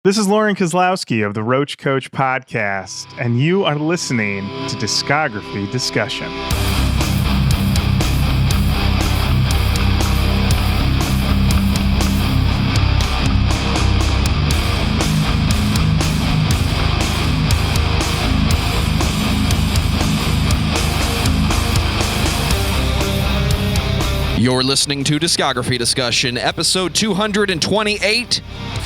This is Lorin Kozlowski of the Roach Koach podcast, and you are listening to Discography Discussion. You're listening to Discography Discussion, episode 228,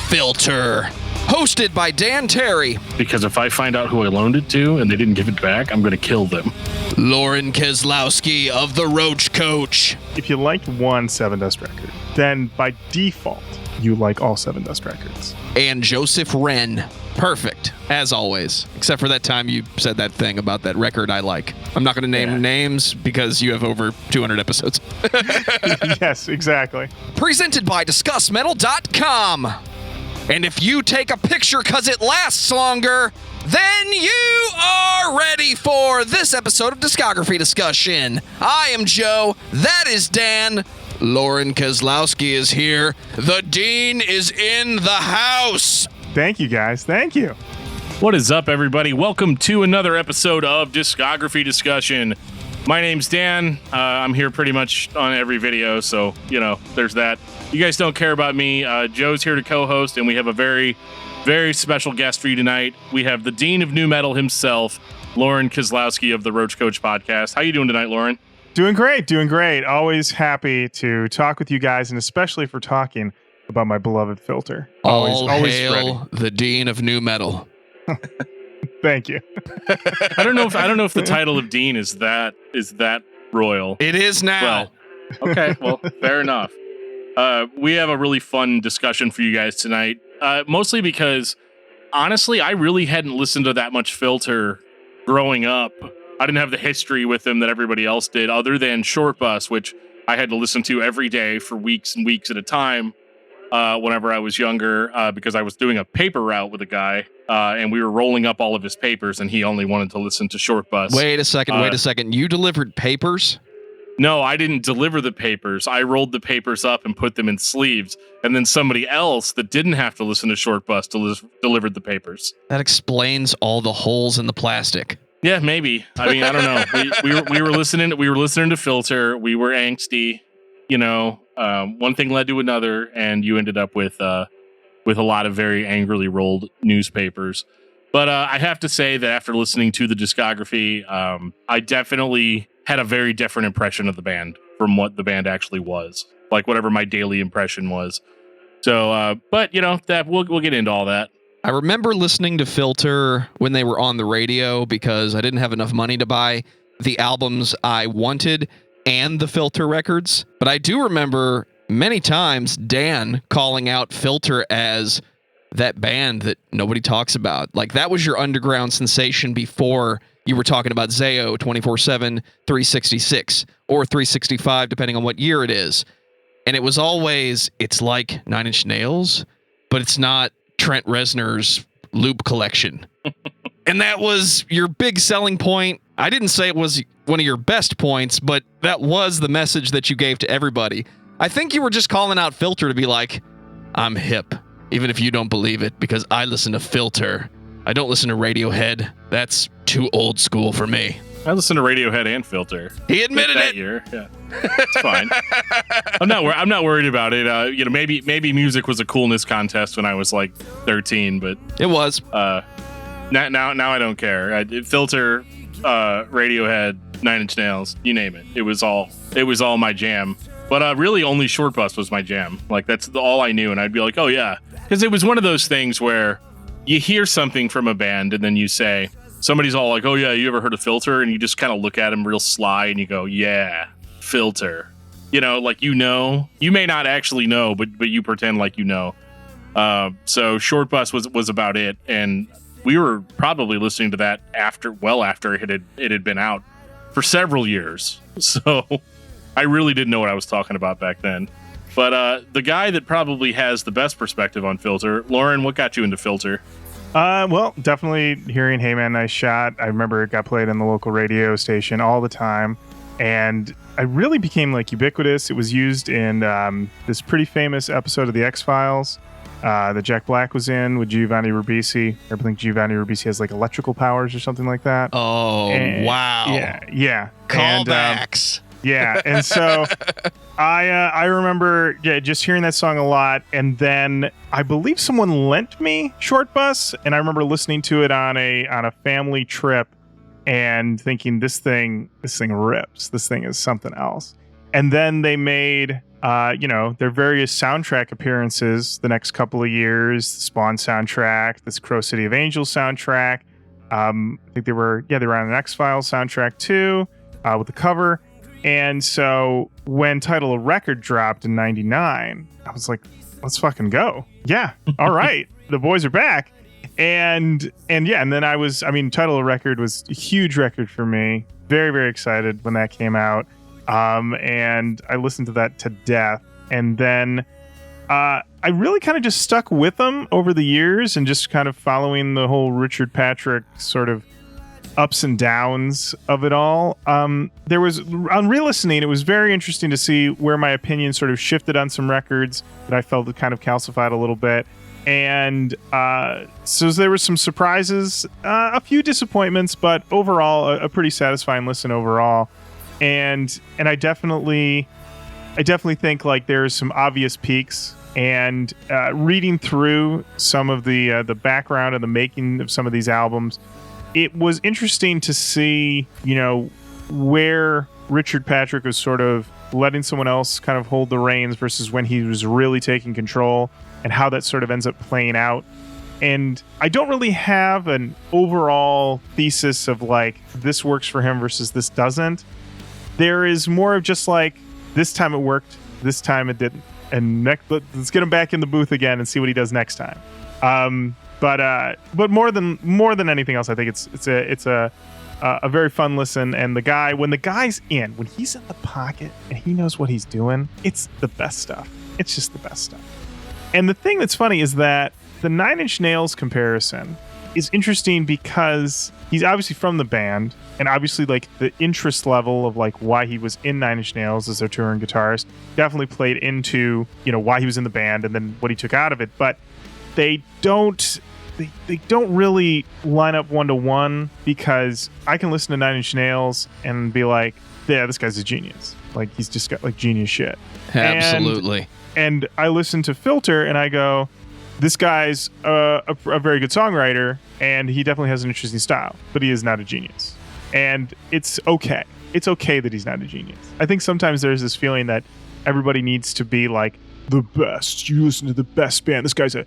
Filter, hosted by Dan Terry. Because if I find out who I loaned it to and they didn't give it back, I'm going to kill them. Lorin Kozlowski of the Roach Koach. If you liked one Seven Dust record, then by default, you like all Seven Dust records. And Joseph Wren. Perfect, as always. Except for that time you said that thing about that record I like. I'm not going to name names because you have over 200 episodes. Yes, exactly. Presented by discussmetal.com. And if you take a picture because it lasts longer, then you are ready for this episode of Discography Discussion. I am Joe. That is Dan. Lorin Kozlowski is here. The Dean is in the house. Thank you, guys. Thank you. What is up, everybody? Welcome to another episode of Discography Discussion. My name's Dan. I'm here pretty much on every video, so, there's that. You guys don't care about me. Joe's here to co-host, and we have a very, very special guest for you tonight. We have the Dean of Nu Metal himself, Lorin Kozlowski of the Roach Koach podcast. How you doing tonight, Lorin? Doing great. Always happy to talk with you guys, and especially for talking about my beloved Filter. Always hail ready. The Dean of Nu Metal. Thank you. I don't know if the title of Dean is that royal. It is now. Well, okay, well, fair enough. We have a really fun discussion for you guys tonight. Mostly because, honestly, I really hadn't listened to that much Filter growing up. I didn't have the history with them that everybody else did, other than Short Bus, which I had to listen to every day for weeks and weeks at a time. Whenever I was younger, because I was doing a paper route with a guy, and we were rolling up all of his papers, and he only wanted to listen to Short Bus. Wait a second. You delivered papers? No, I didn't deliver the papers. I rolled the papers up and put them in sleeves, and then somebody else that didn't have to listen to Short Bus delivered the papers. That explains all the holes in the plastic. Yeah, maybe. I mean, I don't know. We were listening to Filter. We were angsty, one thing led to another, and you ended up with a lot of very angrily rolled newspapers. But I have to say that after listening to the discography, I definitely had a very different impression of the band from what the band actually was, like whatever my daily impression was. So, but that we'll get into all that. I remember listening to Filter when they were on the radio because I didn't have enough money to buy the albums I wanted and the Filter records. But I do remember many times Dan calling out Filter as that band that nobody talks about. Like, that was your underground sensation before you were talking about Zayo 24/7, 366, or 365, depending on what year it is. And it was always, it's like Nine Inch Nails, but it's not Trent Reznor's Loop collection. And that was your big selling point. I didn't say it was one of your best points, but that was the message that you gave to everybody. I think you were just calling out Filter to be like, I'm hip, even if you don't believe it, because I listen to Filter. I don't listen to Radiohead. That's too old school for me. I listened to Radiohead and Filter. He admitted that it. Year. Yeah, it's fine. I'm not worried about it. Maybe music was a coolness contest when I was like 13, but it was. Now I don't care. Filter, Radiohead, Nine Inch Nails, you name it. It was all my jam. But really, only Short Bus was my jam. Like, that's all I knew, and I'd be like, oh yeah, because it was one of those things where you hear something from a band, and then you say, somebody's all like, oh yeah, you ever heard of Filter? And you just kind of look at them real sly, and you go, yeah, Filter. You may not actually know, but you pretend like you know. So Short Bus was about it, and we were probably listening to that after it had been out for several years. So I really didn't know what I was talking about back then. But the guy that probably has the best perspective on Filter, Lorin, what got you into Filter? Well, definitely hearing Hey Man, Nice Shot. I remember it got played on the local radio station all the time. And I really became like ubiquitous. It was used in this pretty famous episode of The X-Files. that Jack Black was in with Giovanni Ribisi. I think Giovanni Ribisi has like electrical powers or something like that. Oh, wow. Yeah. Callbacks. And so I remember just hearing that song a lot, and then I believe someone lent me Short Bus, and I remember listening to it on a family trip and thinking this thing rips. This thing is something else. And then they made their various soundtrack appearances the next couple of years. The Spawn soundtrack, this Crow City of Angels soundtrack. I think they were on an X-Files soundtrack too, with the cover. And so when Title of Record dropped in 99, I was like, let's fucking go. Yeah. All right. The boys are back. And then Title of Record was a huge record for me. Very, very excited when that came out. And I listened to that to death. And then I really kind of just stuck with them over the years and just kind of following the whole Richard Patrick sort of ups and downs of it all. There was, on re-listening, it was very interesting to see where my opinion sort of shifted on some records that I felt kind of calcified a little bit. And so there were some surprises, a few disappointments, but overall a pretty satisfying listen overall. And I definitely think like there's some obvious peaks, and reading through some of the background and the making of some of these albums, it was interesting to see, where Richard Patrick was sort of letting someone else kind of hold the reins versus when he was really taking control, and how that sort of ends up playing out. And I don't really have an overall thesis of like this works for him versus this doesn't. There is more of just like, this time it worked, this time it didn't, and let's get him back in the booth again and see what he does next time. But more than anything else, I think it's a very fun listen. And when he's in the pocket and he knows what he's doing, it's the best stuff. It's just the best stuff. And the thing that's funny is that the Nine Inch Nails comparison is interesting because he's obviously from the band, and obviously like the interest level of like why he was in Nine Inch Nails as their touring guitarist definitely played into why he was in the band and then what he took out of it. But they don't really line up one-to-one, because I can listen to Nine Inch Nails and be like, yeah, this guy's a genius. Like, he's just got like genius shit. Absolutely. And I listen to Filter and I go, this guy's a very good songwriter, and he definitely has an interesting style, but he is not a genius. And it's okay. It's okay that he's not a genius. I think sometimes there's this feeling that everybody needs to be like the best. You listen to the best band. This guy's a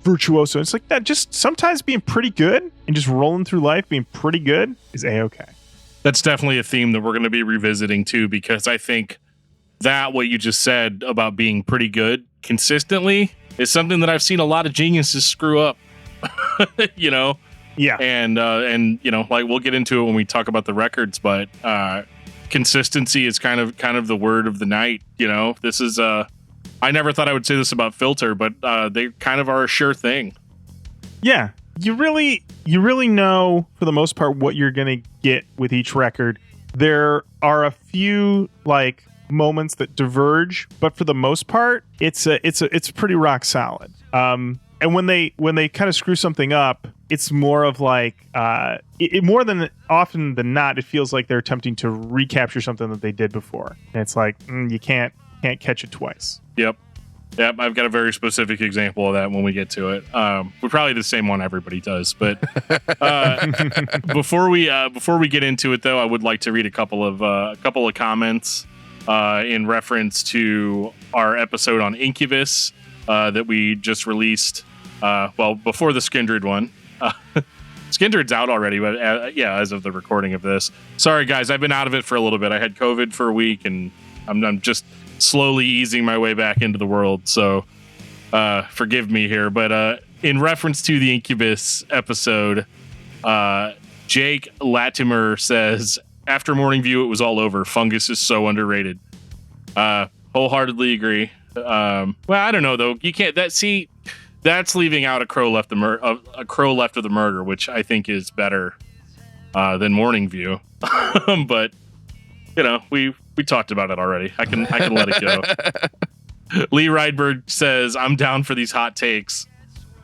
virtuoso. It's like that. Just sometimes being pretty good and just rolling through life being pretty good is a-okay. That's definitely a theme that we're going to be revisiting too, because I think that what you just said about being pretty good consistently is something that I've seen a lot of geniuses screw up. Yeah. And like we'll get into it when we talk about the records, but consistency is kind of the word of the night. This is I never thought I would say this about Filter, but they kind of are a sure thing. Yeah. You really know for the most part what you're going to get with each record. There are a few like moments that diverge, but for the most part, it's pretty rock solid. And when they kind of screw something up, it's more of like more than often than not, it feels like they're attempting to recapture something that they did before. And it's like you can't catch it twice. Yep. I've got a very specific example of that when we get to it. We're probably the same one everybody does, but before we get into it, though, I would like to read a couple of comments in reference to our episode on Incubus that we just released. Before the Skindred one. Skindred's out already, but as of the recording of this. Sorry, guys, I've been out of it for a little bit. I had COVID for a week, and I'm just slowly easing my way back into the world, so forgive me here. But in reference to the Incubus episode, Jake Latimer says, after Morning View, it was all over. Fungus is so underrated. Wholeheartedly agree. Well, I don't know, though. You can't... That's leaving out a crow left of the murder, which I think is better than Morning View. But we talked about it already. I can let it go. Lee Rydberg says, I'm down for these hot takes.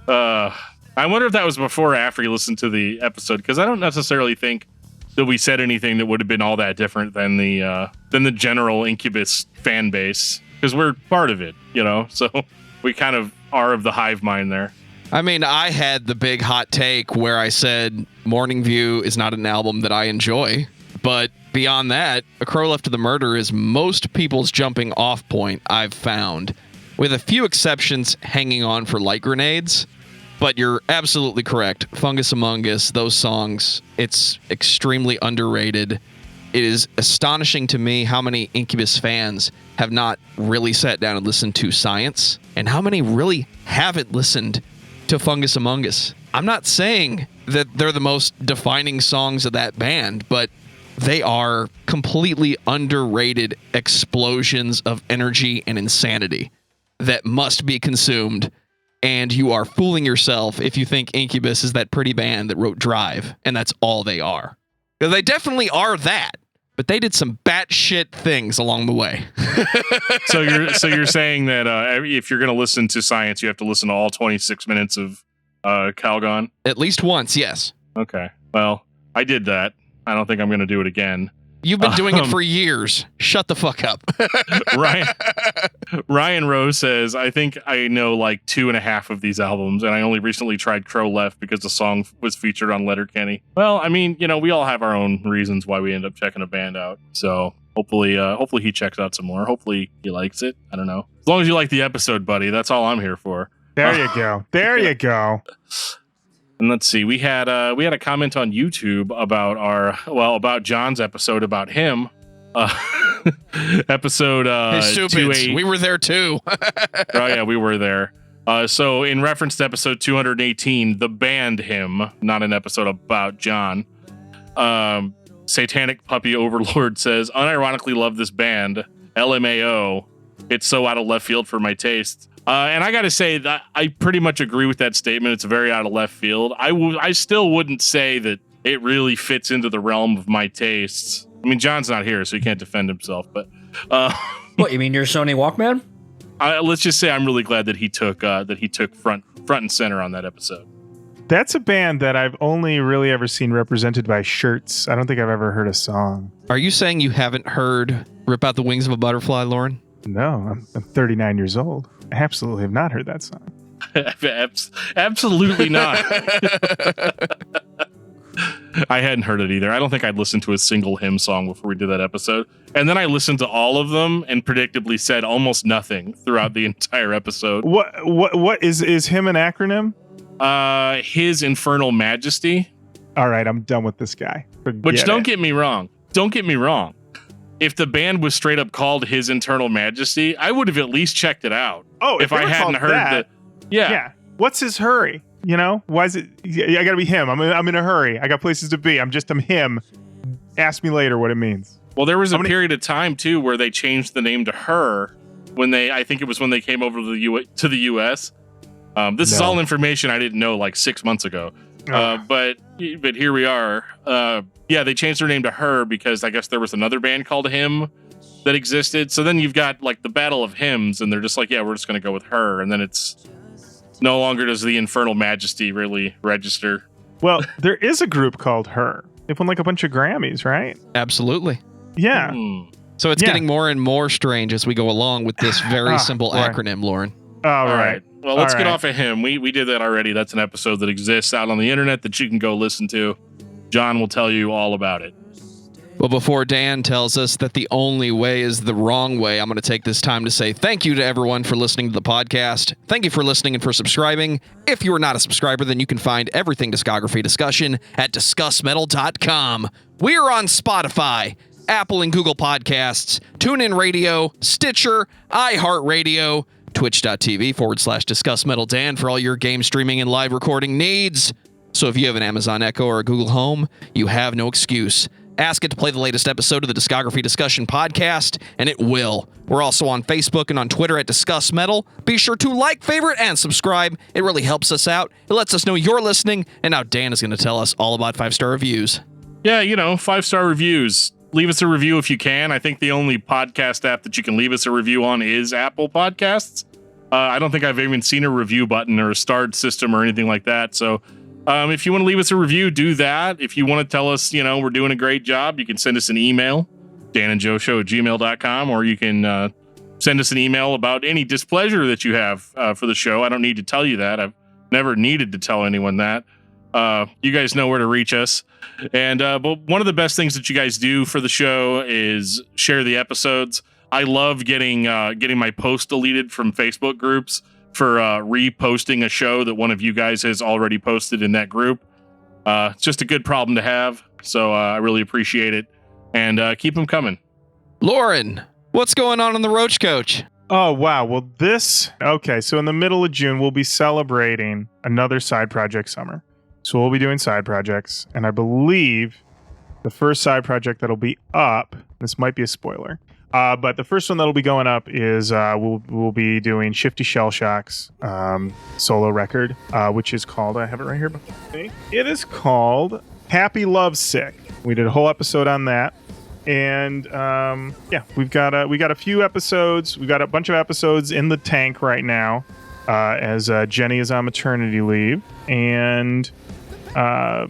I wonder if that was before or after you listened to the episode, because I don't necessarily think that we said anything that would have been all that different than the general Incubus fan base, because we're part of it, so we kind of are of the hive mind there. I mean, I had the big hot take where I said Morning View is not an album that I enjoy, but beyond that, A Crow Left to the Murder is most people's jumping off point, I've found, with a few exceptions hanging on for light grenades. But you're absolutely correct. Fungus Among Us, those songs, it's extremely underrated. It is astonishing to me how many Incubus fans have not really sat down and listened to Science, and how many really haven't listened to Fungus Among Us. I'm not saying that they're the most defining songs of that band, but they are completely underrated explosions of energy and insanity that must be consumed. And you are fooling yourself if you think Incubus is that pretty band that wrote Drive, and that's all they are. They definitely are that, but they did some batshit things along the way. So you're saying that if you're going to listen to Science, you have to listen to all 26 minutes of Calgon? At least once, yes. Okay. Well, I did that. I don't think I'm going to do it again. You've been doing it for years. Shut the fuck up. Ryan Rose says, I think I know like 2.5 of these albums, and I only recently tried Crow Left because the song was featured on Letterkenny. Well, I mean, we all have our own reasons why we end up checking a band out. So hopefully he checks out some more. Hopefully he likes it. I don't know. As long as you like the episode, buddy, that's all I'm here for. There you go. There you go. And let's see, we had a comment on YouTube about John's episode about him. Episode hey, stupids. We were there too. Oh yeah, we were there. So in reference to episode 218, the band Him, not an episode about John. Satanic Puppy Overlord says, unironically love this band, LMAO. It's so out of left field for my taste. And I got to say that I pretty much agree with that statement. It's very out of left field. I still wouldn't say that it really fits into the realm of my tastes. I mean, John's not here, so he can't defend himself. But what, you mean your Sony Walkman? Let's just say I'm really glad that he took front and center on that episode. That's a band that I've only really ever seen represented by shirts. I don't think I've ever heard a song. Are you saying you haven't heard "Rip Out the Wings of a Butterfly," Lauren? No, I'm 39 years old. I absolutely have not heard that song. Absolutely not. I hadn't heard it either. I don't think I'd listened to a single Him song before we did that episode. And then I listened to all of them and predictably said almost nothing throughout the entire episode. What is Him an acronym? His Infernal Majesty. All right, I'm done with this guy. Don't get me wrong. If the band was straight up called His Internal Majesty, I would have at least checked it out. Oh, if I hadn't heard that. Yeah. What's his hurry? Why is it? I gotta be him. I'm in a hurry. I got places to be. I'm him. Ask me later what it means. Well, there was a period of time too where they changed the name to Her I think it was when they came over to the U.S. This is all information I didn't know like 6 months ago. But here we are. They changed their name to Her because I guess there was another band called Him that existed. So then you've got like the Battle of Hymns, and they're just like, yeah, we're just going to go with Her. And then it's no longer does the Infernal Majesty really register. Well, there is a group called Her. They won like a bunch of Grammys, right? Absolutely. Yeah. So it's getting more and more strange as we go along with this very simple acronym, Lauren. All right. Well, let's get off of Him. We did that already. That's an episode that exists out on the internet that you can go listen to. John will tell you all about it. Well, before Dan tells us that the only way is the wrong way, I'm going to take this time to say thank you to everyone for listening to the podcast. Thank you for listening and for subscribing. If you are not a subscriber, then you can find everything Discography Discussion at discussmetal.com. We are on Spotify, Apple and Google Podcasts, TuneIn Radio, Stitcher, iHeartRadio, twitch.tv/DiscussMetalDan for all your game streaming and live recording needs. So if you have an Amazon Echo or a Google Home, you have no excuse. Ask it to play the latest episode of the Discography Discussion podcast, and it will. We're also on Facebook and on Twitter at Discuss Metal. Be sure to like, favorite, and subscribe. It really helps us out. It lets us know you're listening, and now Dan is going to tell us all about 5-star reviews. Yeah, 5-star reviews. leave us a review if you can. I think the only podcast app that you can leave us a review on is Apple Podcasts. I don't think I've even seen a review button or a starred system or anything like that. So if you want to leave us a review, do that. If you want to tell us, we're doing a great job, you can send us an email, danandjoeshow@gmail.com, or you can send us an email about any displeasure that you have for the show. I don't need to tell you that. I've never needed to tell anyone that. You guys know where to reach us. And but one of the best things that you guys do for the show is share the episodes. I love getting my post deleted from Facebook groups for reposting a show that one of you guys has already posted in that group. It's just a good problem to have. So I really appreciate it. And keep them coming. Lorin, what's going on in the Roach Koach? Oh, wow. Well, so in the middle of June, we'll be celebrating another side project summer. So we'll be doing side projects. And I believe the first side project that'll be up, this might be a spoiler, but the first one that'll be going up is we'll be doing Shifty Shell Shock's solo record, which is called, I have it right here before me. It is called Happy Love Sick. We did a whole episode on that. And we've got a few episodes. We've got a bunch of episodes in the tank right now, as Jenny is on maternity leave. And I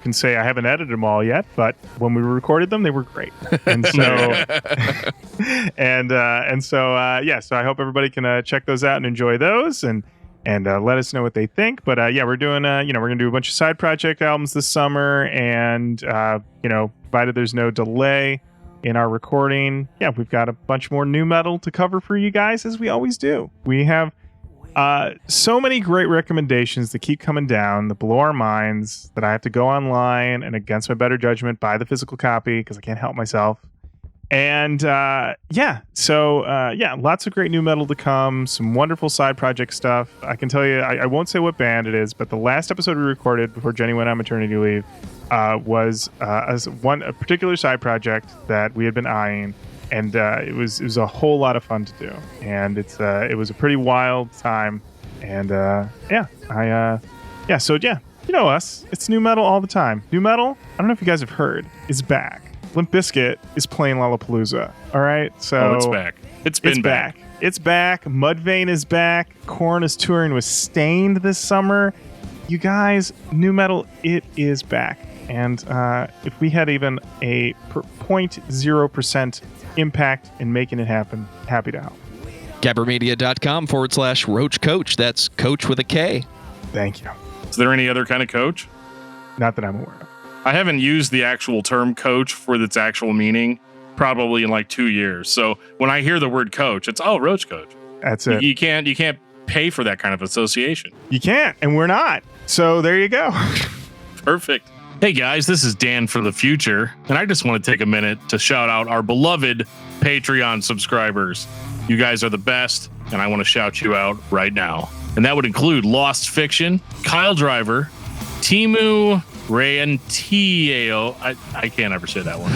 can say I haven't edited them all yet, but when we recorded them, they were great. And so, so I hope everybody can check those out and enjoy those and let us know what they think. But we're doing we're gonna do a bunch of side project albums this summer, and provided there's no delay in our recording, we've got a bunch more new metal to cover for you guys, as we always do. We have so many great recommendations that keep coming down that blow our minds, that I have to go online and, against my better judgment, buy the physical copy because I can't help myself. And lots of great new metal to come, some wonderful side project stuff. I can tell you, I won't say what band it is, but the last episode we recorded before Jenny went on maternity leave was a particular side project that we had been eyeing, and it was a whole lot of fun to do, and it was a pretty wild time, and you know us, it's new metal all the time. New metal, I don't know if you guys have heard, is back. Limp Bizkit is playing Lollapalooza. All right, so it's back. It's back. It's back. Mudvayne is back. Korn is touring with Stained this summer. You guys, new metal, it is back. And if we had even a 0.0% impact in making it happen, happy to help. Gabbermedia.com/Roach Koach. That's Coach with a K. Thank you. Is there any other kind of coach? Not that I'm aware of. I haven't used the actual term coach for its actual meaning probably in like 2 years. So when I hear the word coach, it's Roach Koach. That's it. You can't pay for that kind of association. You can't, and we're not. So there you go. Perfect. Hey guys, this is Dan for the future, and I just want to take a minute to shout out our beloved Patreon subscribers. You guys are the best, and I want to shout you out right now. And that would include Lost Fiction, Kyle Driver, Timu Rantio. I can't ever say that one.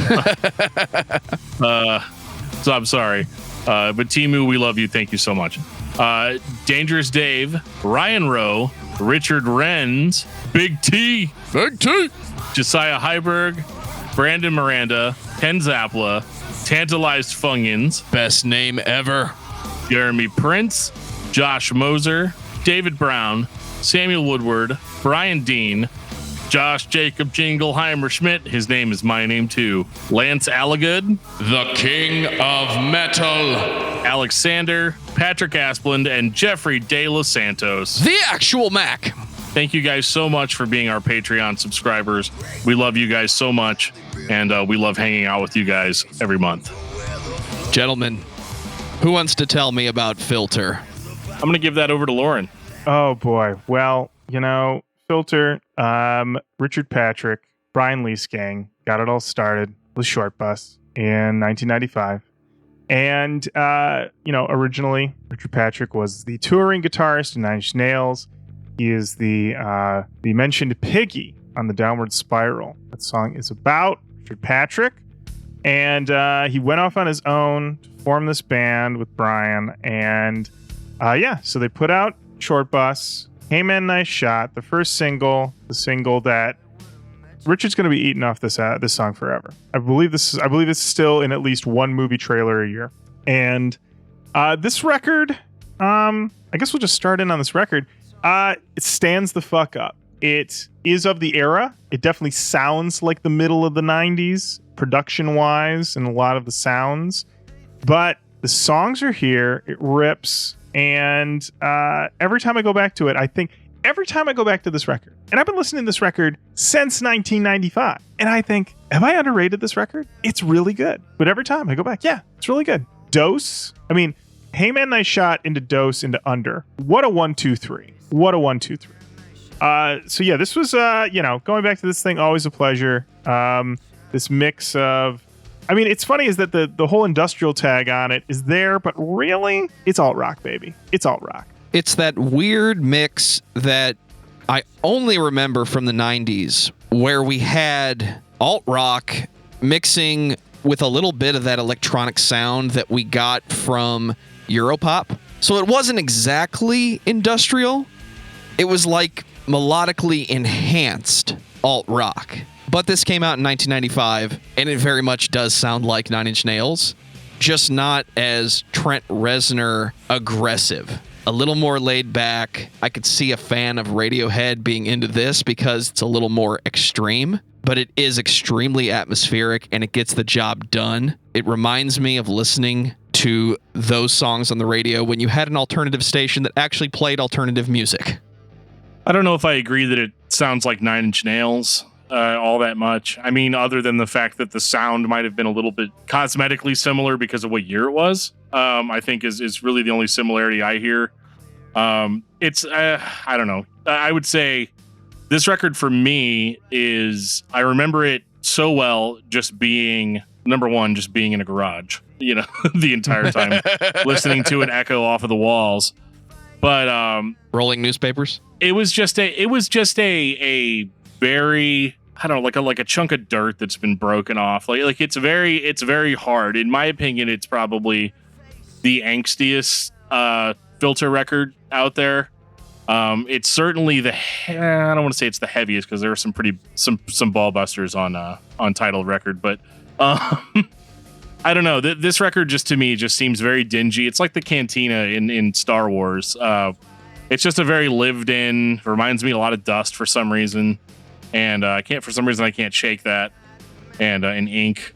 So I'm sorry. But Timu, we love you. Thank you so much. Dangerous Dave, Ryan Rowe, Richard Renz, Big T, Josiah Heiberg, Brandon Miranda, Ken Zapla, Tantalized Fungins, best name ever, Jeremy Prince, Josh Moser, David Brown, Samuel Woodward, Brian Dean, Josh Jacob Jingleheimer Schmidt, his name is my name too, Lance Allagood, the King of Metal, Alexander, Patrick Asplund, and Jeffrey De Los Santos, the actual Mac. Thank you guys so much for being our Patreon subscribers. We love you guys so much, and we love hanging out with you guys every month. Gentlemen, who wants to tell me about Filter? I'm going to give that over to Lorin. Oh boy. Well, Filter, Richard Patrick, Brian Lee's gang got it all started with Short Bus in 1995. And, originally Richard Patrick was the touring guitarist in Nine Inch Nails. He is the mentioned Piggy on the Downward Spiral. That song is about Richard Patrick. And he went off on his own to form this band with Brian. And so they put out Short Bus. Hey Man, Nice Shot, the first single, the single that Richard's going to be eating off this song forever. I believe this is still in at least one movie trailer a year. And this record, I guess we'll just start in on this record. It stands the fuck up. It is of the era. It definitely sounds like the middle of the 90s, production-wise, and a lot of the sounds. But the songs are here. It rips. And every time I go back to it, every time I go back to this record, and I've been listening to this record since 1995, and I think, have I underrated this record? It's really good. But every time I go back, yeah, it's really good. Dose. I mean, Hey Man, Nice Shot into Dose into Under. What a 1, 2, 3. What a 1, 2, 3. So yeah, this was, going back to this thing, always a pleasure. This mix of, I mean, it's funny is that the whole industrial tag on it is there, but really, it's alt rock, baby. It's alt rock. It's that weird mix that I only remember from the 90s, where we had alt rock mixing with a little bit of that electronic sound that we got from Europop. So it wasn't exactly industrial. It was like melodically enhanced alt rock. But this came out in 1995, and it very much does sound like Nine Inch Nails, just not as Trent Reznor aggressive. A little more laid back. I could see a fan of Radiohead being into this because it's a little more extreme, but it is extremely atmospheric and it gets the job done. It reminds me of listening to those songs on the radio when you had an alternative station that actually played alternative music. I don't know if I agree that it sounds like Nine Inch Nails all that much. I mean, other than the fact that the sound might have been a little bit cosmetically similar because of what year it was, I think is really the only similarity I hear. It's, I don't know. I would say this record for me is, I remember it so well just being, number one, just being in a garage, the entire time, listening to it echo off of the walls. But rolling newspapers. It was just a very, I don't know, like a chunk of dirt that's been broken off. Like it's very hard. In my opinion, it's probably the angstiest Filter record out there. It's certainly I don't want to say it's the heaviest because there are some ball busters on titled record, but I don't know. This record just to me just seems very dingy. It's like the cantina in Star Wars. It's just a very lived in. Reminds me a lot of Dust for some reason, and I can't shake that. And Ink.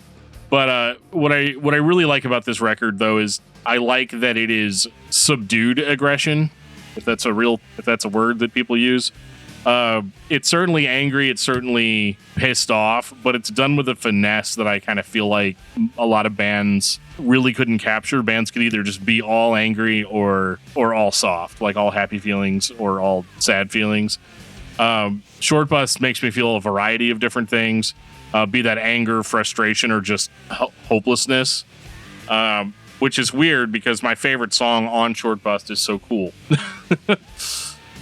But what I really like about this record though is I like that it is subdued aggression, if that's a word that people use. It's certainly angry, it's certainly pissed off, but it's done with a finesse that I kind of feel like a lot of bands really couldn't capture. Bands could either just be all angry or all soft, like all happy feelings or all sad feelings. Short Bus makes me feel a variety of different things, be that anger, frustration, or just hopelessness. Which is weird because my favorite song on Short Bus is So Cool.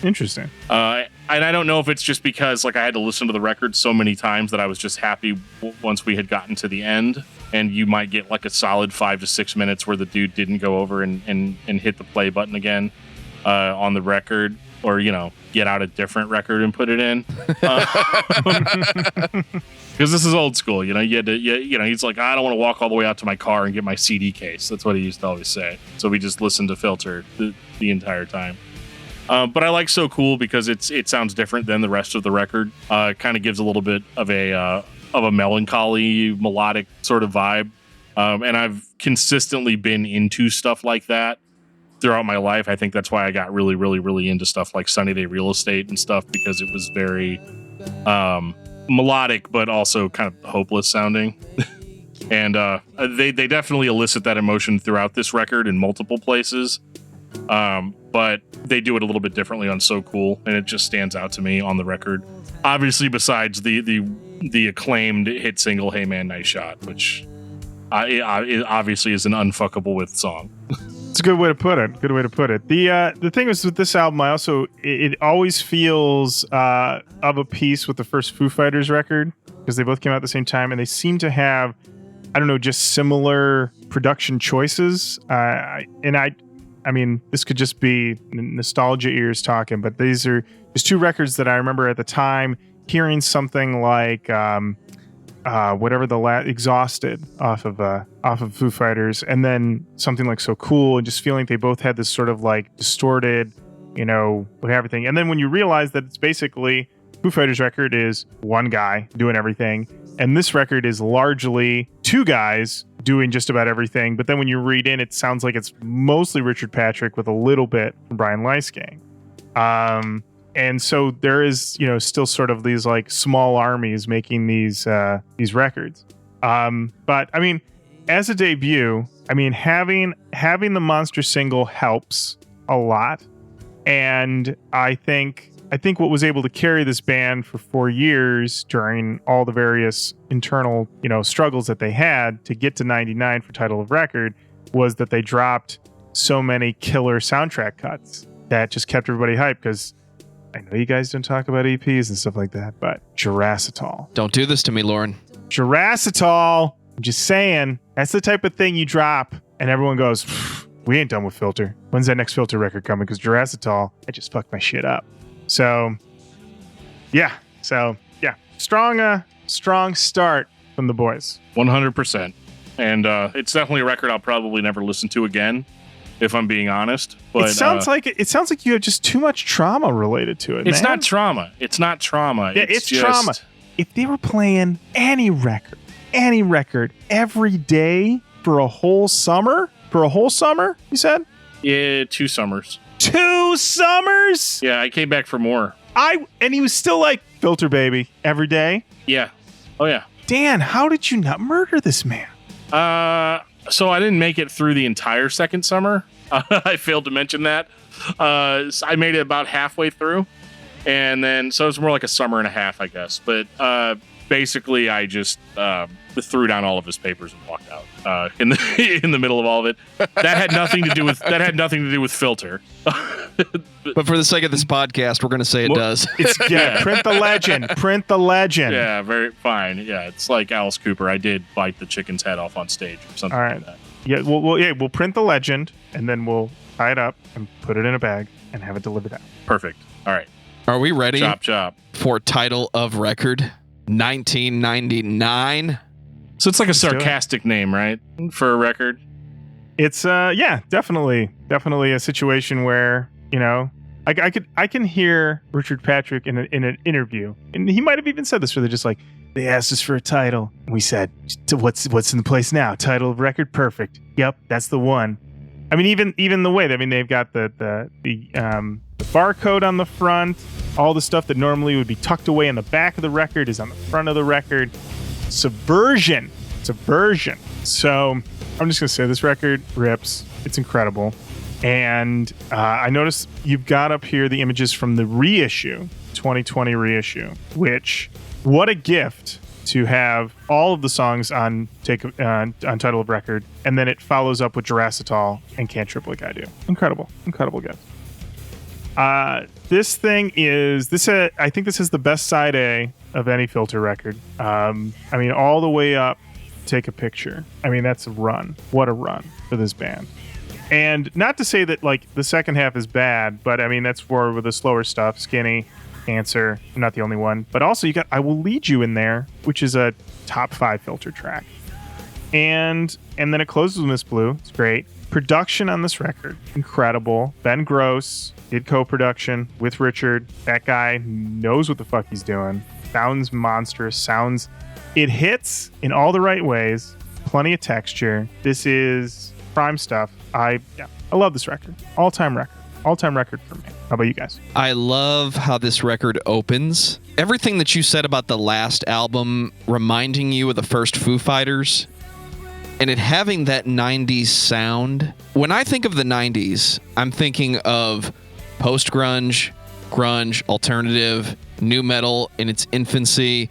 Interesting. And I don't know if it's just because I had to listen to the record so many times that I was just happy once we had gotten to the end, and you might get a solid 5 to 6 minutes where the dude didn't go over and hit the play button again on the record, or get out a different record and put it in. Because this is old school, you had to, he's like, I don't want to walk all the way out to my car and get my CD case. That's what he used to always say. So we just listened to Filter the entire time. But I like So Cool because it sounds different than the rest of the record. Kind of gives a little bit of a melancholy, melodic sort of vibe. And I've consistently been into stuff like that throughout my life. I think that's why I got really, really, really into stuff like Sunny Day Real Estate and stuff, because it was very melodic, but also kind of hopeless sounding. And they definitely elicit that emotion throughout this record in multiple places. But they do it a little bit differently on So Cool, and it just stands out to me on the record. Obviously, besides the acclaimed hit single "Hey Man, Nice Shot," which it obviously is an unfuckable with song. It's a good way to put it. The thing is with this album, it always feels of a piece with the first Foo Fighters record, because they both came out at the same time, and they seem to have, I don't know, just similar production choices. I mean, this could just be nostalgia ears talking, but these are just two records that I remember at the time hearing something like whatever Exhausted off of Foo Fighters, and then something like So Cool, and just feeling they both had this sort of like distorted, with everything. And then when you realize that it's basically Foo Fighters record is one guy doing everything, and this record is largely two guys doing just about everything. But then when you read in, it sounds like it's mostly Richard Patrick with a little bit from Brian Leisgang. And so there is, still sort of these like small armies making these records. But I mean, as a debut, I mean, having the Monster single helps a lot. And I think what was able to carry this band for 4 years during all the various internal, struggles that they had to get to 99 for title of record was that they dropped so many killer soundtrack cuts that just kept everybody hyped. Because I know you guys don't talk about EPs and stuff like that, but Jurassitol. Don't do this to me, Lorin. Jurassitol. I'm just saying, that's the type of thing you drop and everyone goes, we ain't done with Filter. When's that next Filter record coming? Because Jurassitol, I just fucked my shit up. So, yeah. Strong start from the boys. 100%. And it's definitely a record I'll probably never listen to again, if I'm being honest. But it sounds like you have just too much trauma related to it. It's man. not trauma. It's not trauma. Yeah, it's just trauma. If they were playing any record every day for a whole summer, you said? Yeah, 2 summers. 2 summers? Yeah, I came back for more. And he was still like, Filter baby, every day? Yeah. Oh, yeah. Dan, how did you not murder this man? So I didn't make it through the entire second summer. I failed to mention that. I made it about halfway through. And then, so it was more like a summer and a half, I guess. But basically, I just threw down all of his papers and walked out in the middle of all of it. That had nothing to do with Filter. But for the sake of this podcast, we're going to say it does. Print the legend. Yeah, very fine. Yeah, it's like Alice Cooper. I did bite the chicken's head off on stage or something. All right. Like that. Yeah, we'll print the legend and then we'll tie it up and put it in a bag and have it delivered out. Perfect. All right. Are we ready? Chop. For title of record 1999. So it's like a sarcastic name, right? For a record. It's definitely a situation where, I can hear Richard Patrick in an interview, and he might have even said this, where they're just like, they asked us for a title, and we said, what's in the place now? Title of record, perfect. Yep, that's the one. I mean, even the way, they've got the barcode on the front, all the stuff that normally would be tucked away in the back of the record is on the front of the record. Subversion. So I'm just gonna say this record rips. It's incredible. And I noticed you've got up here the images from the reissue, 2020 reissue, which, what a gift to have all of the songs on title of record, and then it follows up with Jurassitol and Can't Trip Like I Do. Incredible gift. This thing is I think this is the best side A of any Filter record. All the way up, Take a Picture. That's a run. What a run for this band. And not to say that like the second half is bad, but that's more with the slower stuff. Skinny, Answer, I'm not the only one. But also you got I Will Lead You in there, which is a top 5 Filter track. And then it closes with Miss Blue. It's great. Production on this record, incredible. Ben Gross did co-production with Richard. That guy knows what the fuck he's doing. Sounds monstrous. It hits in all the right ways. Plenty of texture. This is prime stuff. I love this record. All-time record for me. How about you guys? I love how this record opens. Everything that you said about the last album reminding you of the first Foo Fighters, and it having that 90s sound. When I think of the 90s, I'm thinking of post-grunge, grunge, alternative, new metal in its infancy.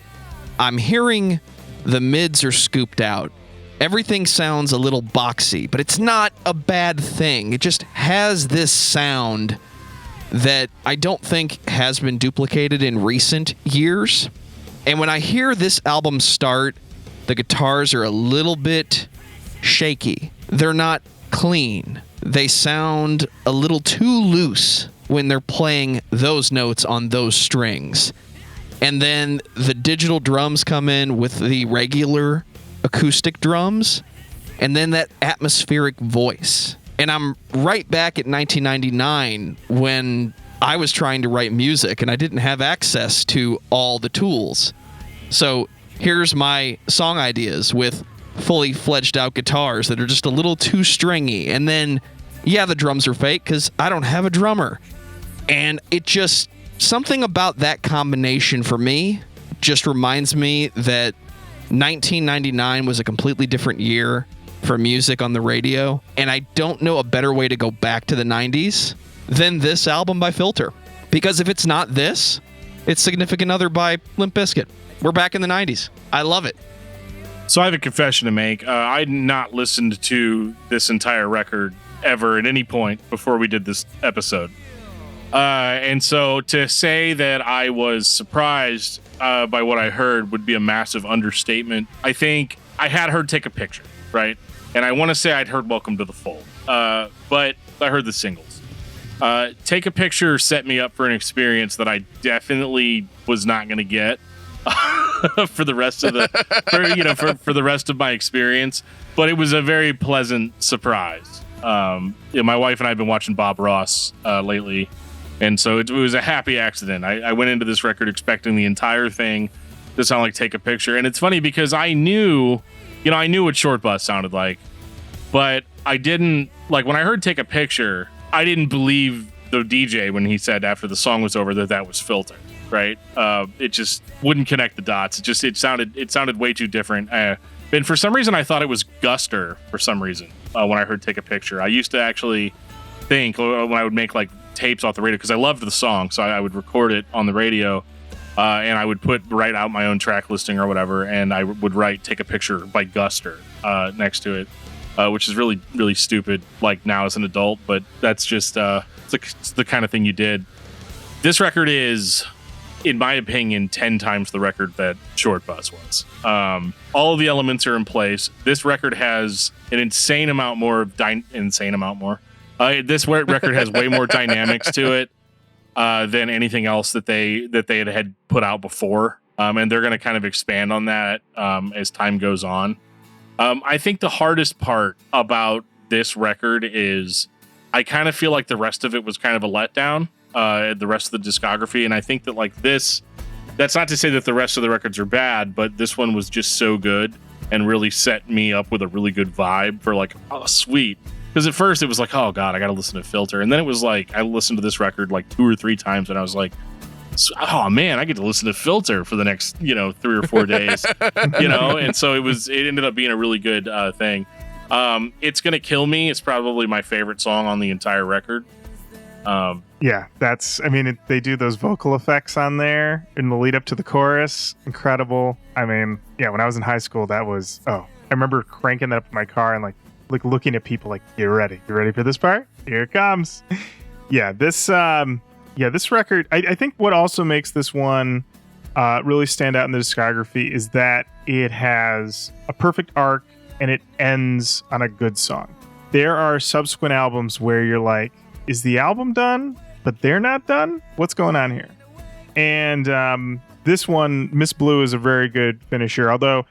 I'm hearing the mids are scooped out. Everything sounds a little boxy, but it's not a bad thing. It just has this sound that I don't think has been duplicated in recent years. And when I hear this album start, the guitars are a little bit shaky. They're not clean. They sound a little too loose when they're playing those notes on those strings. And then the digital drums come in with the regular acoustic drums, and then that atmospheric voice. And I'm right back at 1999 when I was trying to write music and I didn't have access to all the tools. So here's my song ideas with fully fledged out guitars that are just a little too stringy. And then, yeah, the drums are fake because I don't have a drummer. And it just, something about that combination for me just reminds me that 1999 was a completely different year for music on the radio. And I don't know a better way to go back to the 90s than this album by Filter. Because if it's not this, it's Significant Other by Limp Bizkit. We're back in the 90s. I love it. So I have a confession to make. I had not listened to this entire record ever at any point before we did this episode. And so to say that I was surprised by what I heard would be a massive understatement. I think I had heard Take a Picture, right? And I want to say I'd heard Welcome to the Fold. But I heard the singles. Take a Picture set me up for an experience that I definitely was not going to get for the rest of the for the rest of my experience. But it was a very pleasant surprise. My wife and I have been watching Bob Ross lately, and so it was a happy accident. I went into this record expecting the entire thing to sound like Take a Picture, and it's funny because I knew what Short Bus sounded like, but I didn't like when I heard Take a Picture. I didn't believe the DJ when he said after the song was over that was Filter. Right? It just wouldn't connect the dots. It sounded way too different. And for some reason, I thought it was Guster for some reason when I heard Take a Picture. I used to actually think when I would make like tapes off the radio, because I loved the song, so I would record it on the radio, and I would write out my own track listing or whatever, and I would write Take a Picture by Guster next to it, which is really, really stupid, like now as an adult, but that's just it's the kind of thing you did. This record is, in my opinion, 10 times the record that Short Bus was. All of the elements are in place. This record has an insane amount more. This record has way more dynamics to it than anything else that they had put out before, and they're going to kind of expand on that as time goes on. I think the hardest part about this record is I kind of feel like the rest of it was kind of a letdown. The rest of the discography, and I think that like this, that's not to say that the rest of the records are bad, but this one was just so good and really set me up with a really good vibe for like, oh sweet, because at first it was like, oh god, I gotta listen to Filter, and then it was like I listened to this record like 2 or 3 times and I was like, oh man, I get to listen to Filter for the next 3 or 4 days. And so it ended up being a really good thing. It's Gonna Kill Me. It's probably my favorite song on the entire record. Yeah, they do those vocal effects on there in the lead up to the chorus. Incredible. I mean, yeah, when I was in high school, that was, I remember cranking that up in my car and like looking at people like, you ready for this part? Here it comes. This record, I think what also makes this one really stand out in the discography is that it has a perfect arc and it ends on a good song. There are subsequent albums where you're like, is the album done, but they're not done? What's going on here? And this one, Miss Blue, is a very good finisher, although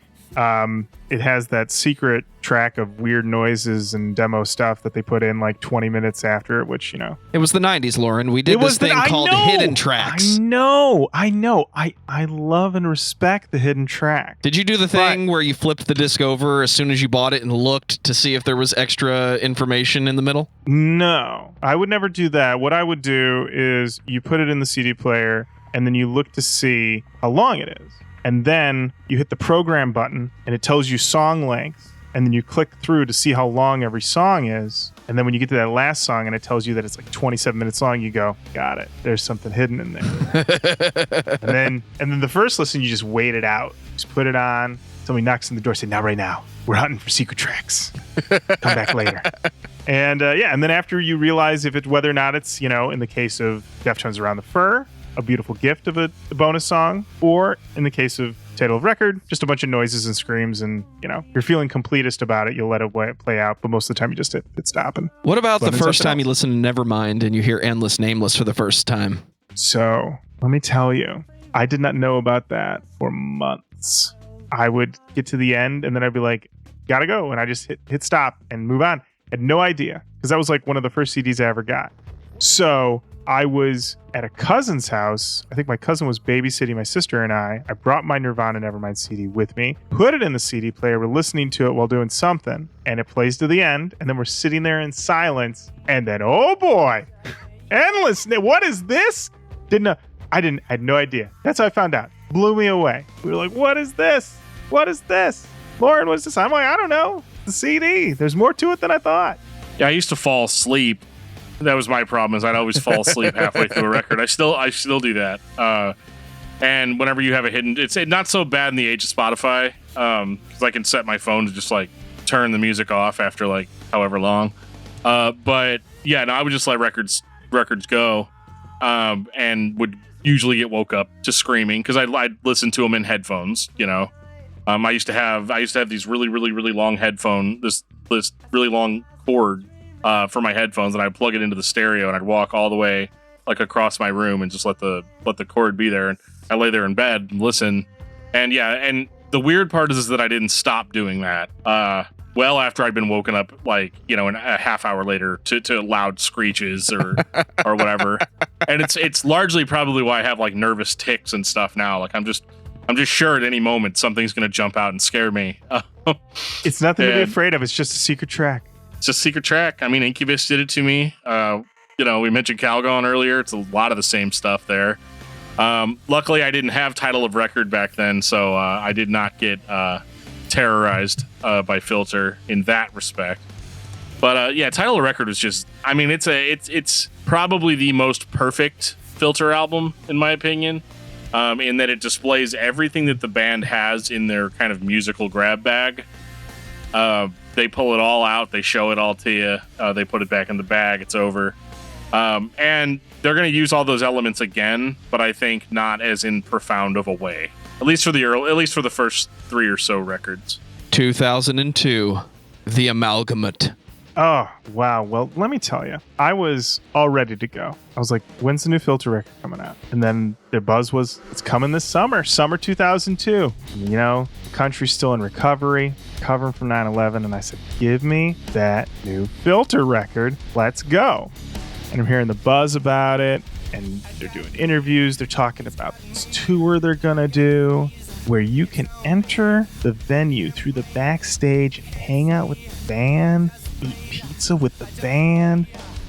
it has that secret track of weird noises and demo stuff that they put in like 20 minutes after it, which, It was the 90s, Lorin. We did this thing called hidden tracks. I know. I love and respect the hidden track. Did you do the thing where you flipped the disc over as soon as you bought it and looked to see if there was extra information in the middle? No, I would never do that. What I would do is you put it in the CD player and then you look to see how long it is. And then you hit the program button and it tells you song length. And then you click through to see how long every song is. And then when you get to that last song and it tells you that it's like 27 minutes long, you go, got it. There's something hidden in there. and then the first listen, you just wait it out. Just put it on. Somebody knocks on the door, say, now, right now, we're hunting for secret tracks. Come back later. And and then after you realize whether or not it's, in the case of Deftones Around the Fur, a beautiful gift of a bonus song, or in the case of Title of Record, just a bunch of noises and screams, and you're feeling completist about it, you'll let it play out, but most of the time you just hit stop. And what about the first time you listen to Nevermind and you hear Endless Nameless for the first time? So let me tell you, I did not know about that for months. I would get to the end and then I'd be like, gotta go. And I just hit stop and move on. Had no idea because that was like one of the first CDs I ever got. So I was at a cousin's house. I think my cousin was babysitting my sister and I. I brought my Nirvana Nevermind CD with me, put it in the CD player. We're listening to it while doing something, and it plays to the end. And then we're sitting there in silence. And then, oh boy, endless. What is this? I had no idea. That's how I found out. Blew me away. We were like, what is this? What is this? Lauren, what is this? I'm like, I don't know. The CD. There's more to it than I thought. Yeah, I used to fall asleep. That was my problem. Is I'd always fall asleep halfway through a record. I still do that. And whenever you have a hidden, it's not so bad in the age of Spotify, because I can set my phone to just like turn the music off after like however long. But yeah, no, I would just let records go, and would usually get woke up to screaming because I'd listen to them in headphones. You know, I used to have these really long this really long cord for my headphones, and I'd plug it into the stereo and I'd walk all the way like across my room and just let the cord be there, and I lay there in bed and listen. And yeah, and the weird part is that I didn't stop doing that well after I'd been woken up, like, you know, a half hour later to loud screeches or whatever. And it's largely probably why I have like nervous tics and stuff now. Like I'm just sure at any moment something's gonna jump out and scare me. It's nothing to be afraid of. It's just a secret track. It's a secret track. I mean, Incubus did it to me. You know, we mentioned Calgon earlier. It's a lot of the same stuff there. Luckily, I didn't have title of record back then, so I did not get terrorized by Filter in that respect. But yeah, title of record was just. I mean, it's probably the most perfect Filter album in my opinion, in that it displays everything that the band has in their kind of musical grab bag. They pull it all out. They show it all to you. They put it back in the bag. It's over. And they're going to use all those elements again, but I think not as in profound of a way. At least for the first 3 or so records. 2002, The Amalgamate. Oh, wow. Well, let me tell you, I was all ready to go. I was like, when's the new Filter record coming out? And then their buzz was, it's coming this summer 2002. You know, the country's still in recovery, recovering from 9/11. And I said, give me that new Filter record. Let's go. And I'm hearing the buzz about it. And they're doing interviews. They're talking about this tour they're going to do, where you can enter the venue through the backstage and hang out with the band, eat pizza with the band.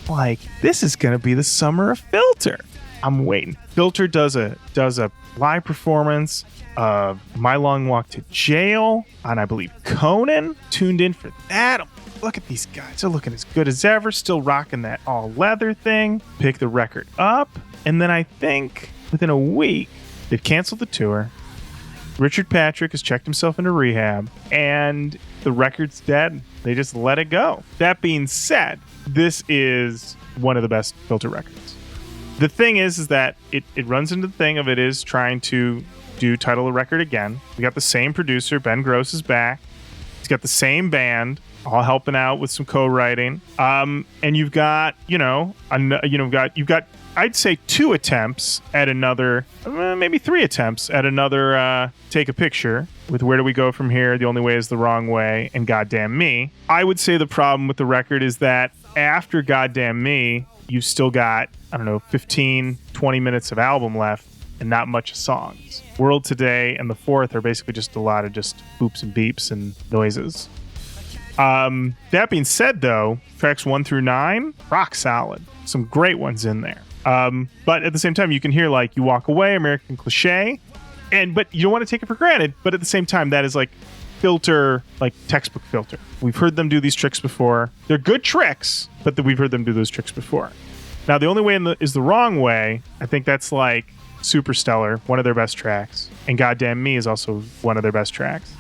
Like, this is gonna be the summer of Filter. I'm waiting. Filter does a live performance of My Long Walk to Jail on, I believe, Conan. Tuned in for that. Look at these guys. They're looking as good as ever. Still rocking that all leather thing. Pick the record up, and then I think within a week they've canceled the tour. Richard Patrick has checked himself into rehab, and the record's dead. They just let it go. That being said, this is one of the best Filter records. The thing is that it runs into the thing of it is trying to do title of record again. We got the same producer, Ben Gross is back. He's got the same band, all helping out with some co-writing. And you've got, you've got I'd say 2 attempts at another, maybe 3 attempts at another Take a Picture with Where Do We Go From Here, The Only Way Is the Wrong Way, and Goddamn Me. I would say the problem with the record is that after Goddamn Me, you've still got, 15, 20 minutes of album left and not much songs. World Today and the Fourth are basically just a lot of just boops and beeps and noises. That being said, though, tracks 1 through 9, rock solid. Some great ones in there. But at the same time, you can hear like You Walk Away, American Cliché, but you don't want to take it for granted. But at the same time, that is like Filter, like textbook Filter. We've heard them do these tricks before. They're good tricks, but we've heard them do those tricks before. Now, The Only Way is the Wrong Way. I think that's like Super Stellar, one of their best tracks, and Goddamn Me is also one of their best tracks.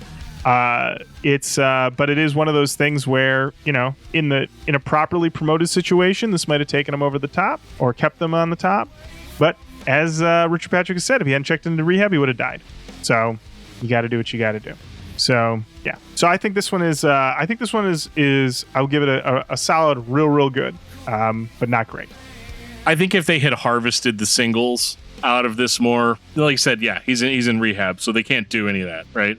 But it is one of those things where, in a properly promoted situation, this might have taken them over the top or kept them on the top. But as Richard Patrick has said, if he hadn't checked into rehab, he would have died. So you got to do what you got to do. So yeah. So I think this one is. I will give it a solid, real good, but not great. I think if they had harvested the singles out of this more. Like I said, yeah, he's in rehab, so they can't do any of that, right?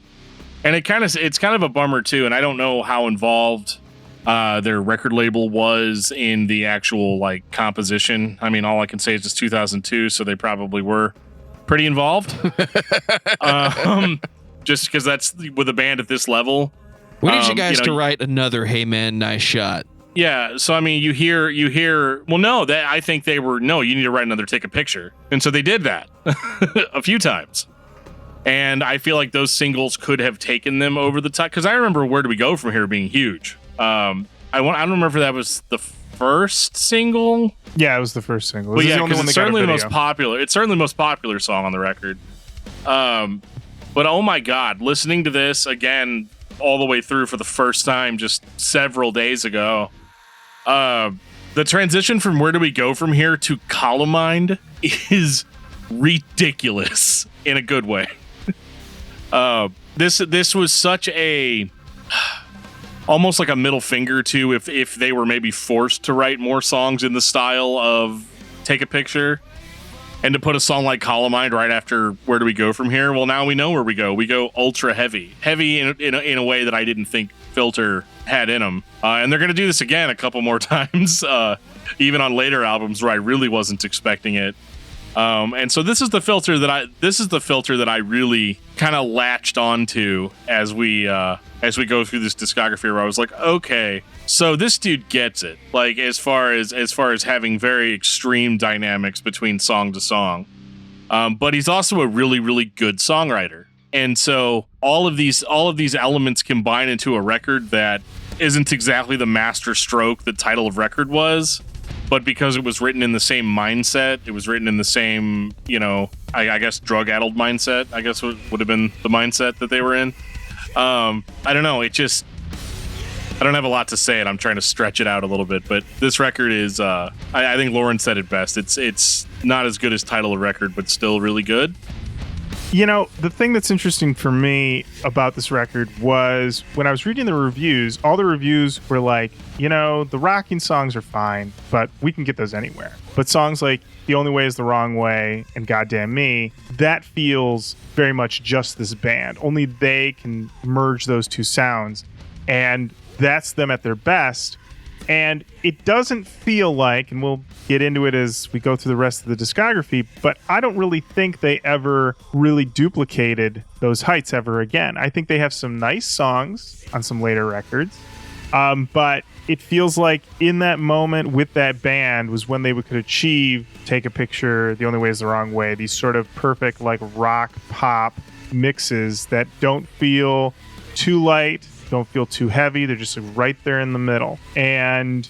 And it's kind of a bummer too. And I don't know how involved their record label was in the actual like composition. I mean, all I can say is it's 2002, so they probably were pretty involved. Just because that's with a band at this level. We need you guys to write another "Hey Man, Nice Shot." Yeah, so I mean, you hear. Well, no, that I think they were. No, you need to write another "Take a Picture," and so they did that a few times. And I feel like those singles could have taken them over the top, because I remember "Where Do We Go From Here" being huge. I don't remember if that was the first single. Yeah, it was the first single. But yeah, because it's certainly the most popular. It's certainly the most popular song on the record. But oh my God, listening to this again all the way through for the first time just several days ago, the transition from "Where Do We Go From Here" to "Column is ridiculous in a good way. This was such a almost like a middle finger to if they were maybe forced to write more songs in the style of "Take a Picture," and to put a song like "Column" right after "Where Do We Go From Here." Well, now we know where we go. We go ultra heavy in a way that I didn't think Filter had in them. And they're going to do this again a couple more times, even on later albums where I really wasn't expecting it. And so this is the filter that I really kind of latched onto as we go through this discography, where I was like, okay, so this dude gets it. Like as far as having very extreme dynamics between song to song, but he's also a really, really good songwriter. And so all of these elements combine into a record that isn't exactly the master stroke the title of record was. But because it was written in the same mindset, it was written in the same, I guess drug-addled mindset, I guess would have been the mindset that they were in. I don't know. I don't have a lot to say, and I'm trying to stretch it out a little bit. But this record is, I think Lorin said it best. It's not as good as title of record, but still really good. The thing that's interesting for me about this record was when I was reading the reviews, all the reviews were like, the rocking songs are fine, but we can get those anywhere. But songs like "The Only Way Is the Wrong Way" and "Goddamn Me," that feels very much just this band. Only they can merge those two sounds, and that's them at their best. And it doesn't feel like, and we'll get into it as we go through the rest of the discography, but I don't really think they ever really duplicated those heights ever again. I think they have some nice songs on some later records, but it feels like in that moment with that band was when they could achieve "Take a Picture," "The Only Way Is the Wrong Way," these sort of perfect like rock pop mixes that don't feel too light, don't feel too heavy. They're just right there in the middle. And,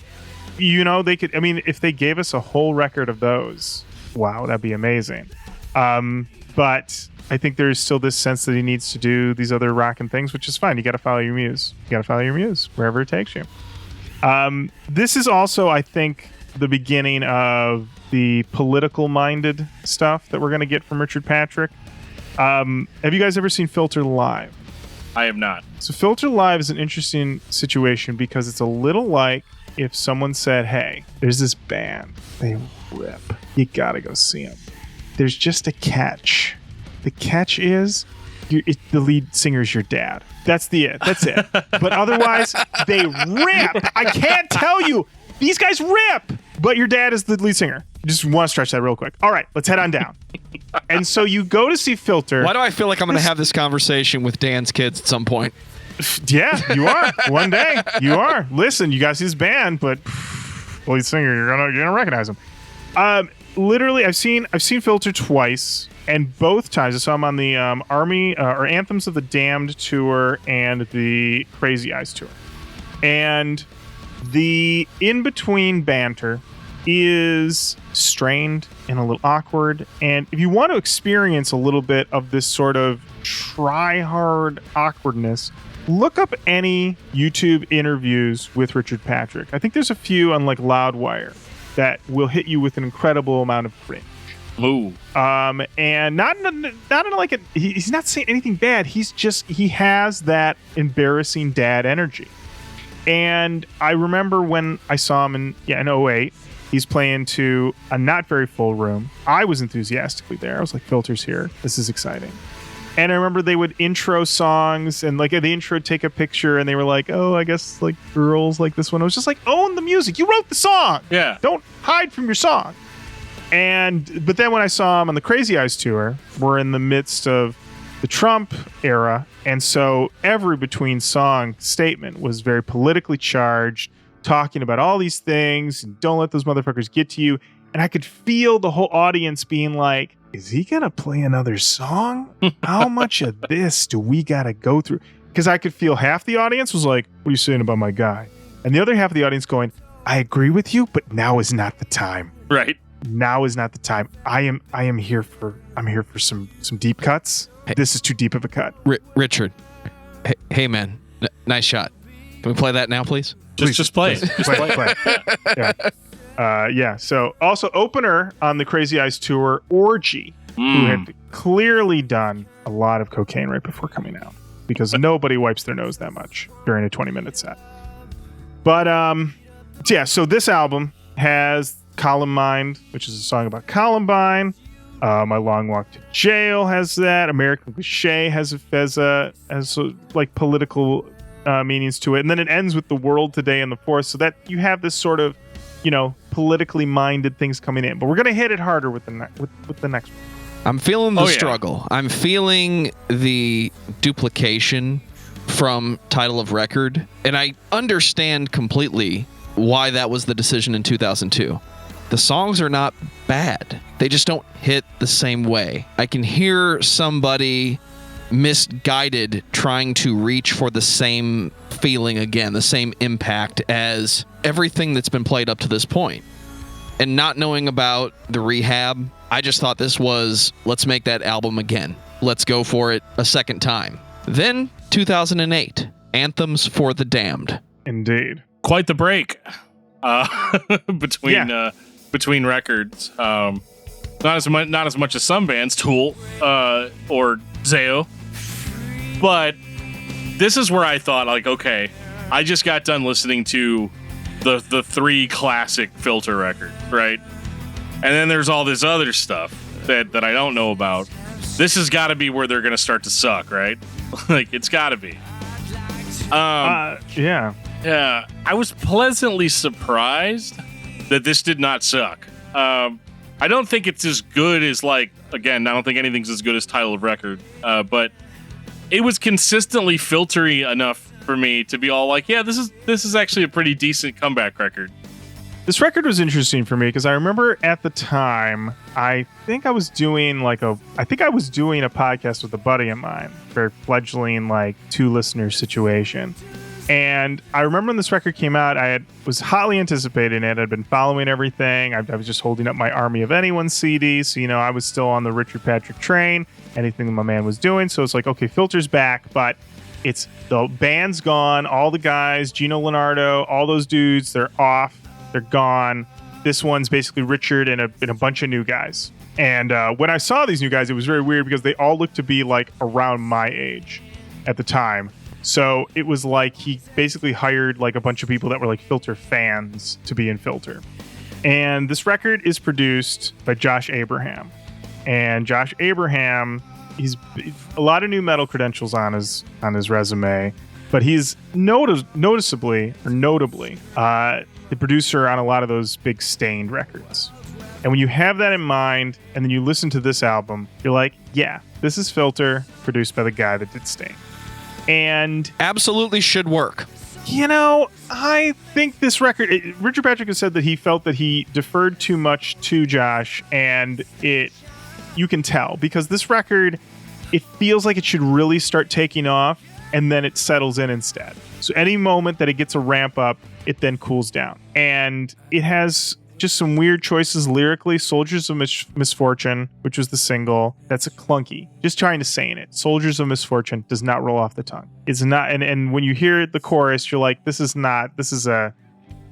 they could, if they gave us a whole record of those, wow, that'd be amazing. But I think there's still this sense that he needs to do these other rockin' things, which is fine. You got to follow your muse. Wherever it takes you. This is also, I think, the beginning of the political-minded stuff that we're going to get from Richard Patrick. Have you guys ever seen Filter live? I have not. So Filter Live is an interesting situation because it's a little like if someone said, hey, there's this band, they rip. You gotta go see them. There's just a catch. The catch is the lead singer's your dad. That's it. But otherwise, they rip. I can't tell you. These guys rip. But your dad is the lead singer. Just want to stretch that real quick. All right, let's head on down. And so you go to see Filter. Why do I feel like I'm going to have this conversation with Dan's kids at some point? Yeah, you are. One day, you are. Listen, you guys see this band, but lead singer, you're gonna recognize him. Literally, I've seen Filter twice, and both times I saw him on the Army or Anthems of the Damned tour and the Crazy Eyes tour. And the in-between banter is strained and a little awkward. And if you want to experience a little bit of this sort of try-hard awkwardness, look up any YouTube interviews with Richard Patrick. I think there's a few on like Loudwire that will hit you with an incredible amount of cringe. Ooh. And not in like a, he's not saying anything bad. He has that embarrassing dad energy. And I remember when I saw him in 08, He's playing to a not very full room. I was enthusiastically there. I was like, Filter's here. This is exciting. And I remember they would intro songs and like at the intro take a picture and they were like, oh, I guess like girls like this one. I was just like, own the music. You wrote the song. Yeah. Don't hide from your song. But then when I saw him on the Crazy Eyes tour, we're in the midst of the Trump era. And so every between song statement was very politically charged, talking about all these things and don't let those motherfuckers get to you. And I could feel the whole audience being like, is he going to play another song? How much of this do we got to go through? Because I could feel half the audience was like, what are you saying about my guy? And the other half of the audience going, I agree with you, but now is not the time. Right. Now is not the time. I'm here for some deep cuts. Hey. This is too deep of a cut. Richard. Hey man. Nice shot. Can we play that now, please? Just play it. Just play it. Yeah. So also opener on the Crazy Eyes tour, Orgy, who had clearly done a lot of cocaine right before coming out because nobody wipes their nose that much during a 20-minute set. But yeah. So this album has Columbine, which is a song about Columbine. My Long Walk to Jail has that. American Cliché has like political meanings to it, and then it ends with The World Today in the Forest, so that you have this sort of, politically minded things coming in. But we're gonna hit it harder with the next one. I'm feeling the struggle. I'm feeling the duplication from title of record, and I understand completely why that was the decision in 2002. The songs are not bad. They just don't hit the same way. I can hear somebody misguided trying to reach for the same feeling again, the same impact as everything that's been played up to this point. And not knowing about the rehab, I just thought this was, let's make that album again. Let's go for it a second time. Then 2008, Anthems for the Damned. Indeed. Quite the break between records. Not as much as some bands, Tool or Zao. But this is where I thought, like, okay, I just got done listening to the three classic Filter records, right? And then there's all this other stuff that I don't know about. This has got to be where they're going to start to suck, right? Like, it's got to be. Yeah. Yeah. I was pleasantly surprised that this did not suck. I don't think it's as good as, like, again, I don't think anything's as good as title of record, but it was consistently filtery enough for me to be all like, yeah, this is actually a pretty decent comeback record. This record was interesting for me because I remember at the time, I think I was doing a podcast with a buddy of mine, very fledgling, like 2-listener situation. And I remember when this record came out, was hotly anticipating it. I'd been following everything. I was just holding up my Army of Anyone CD. So, I was still on the Richard Patrick train, anything that my man was doing. So it's like, okay, Filter's back, but it's the band's gone. All the guys, Gino Leonardo, all those dudes, they're off. They're gone. This one's basically Richard and a bunch of new guys. And when I saw these new guys, it was very weird because they all looked to be like around my age at the time. So it was like he basically hired like a bunch of people that were like Filter fans to be in Filter. And this record is produced by Josh Abraham. And Josh Abraham, he's a lot of new metal credentials on his resume, but he's notably the producer on a lot of those big Stained records. And when you have that in mind, and then you listen to this album, you're like, yeah, this is Filter, produced by the guy that did Stained. And absolutely should work. I think this record, Richard Patrick has said that he felt that he deferred too much to Josh, and you can tell because this record, it feels like it should really start taking off, and then it settles in instead. So any moment that it gets a ramp up, it then cools down. And it has just some weird choices lyrically. Soldiers of Misfortune, which was the single, that's a clunky. Just trying to say it. Soldiers of Misfortune does not roll off the tongue. It's not, and when you hear the chorus, you're like, this is a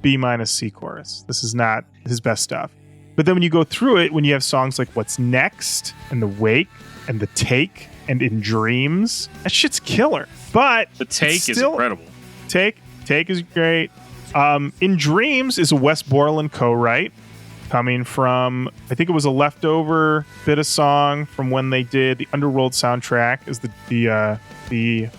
B-C chorus. This is not his best stuff. But then when you go through it, when you have songs like What's Next, and The Wake, and The Take, and In Dreams, that shit's killer. But The Take is incredible. Take is great. In Dreams is a Wes Borland co-write, coming from, I think it was a leftover bit of song from when they did the Underworld soundtrack. Is the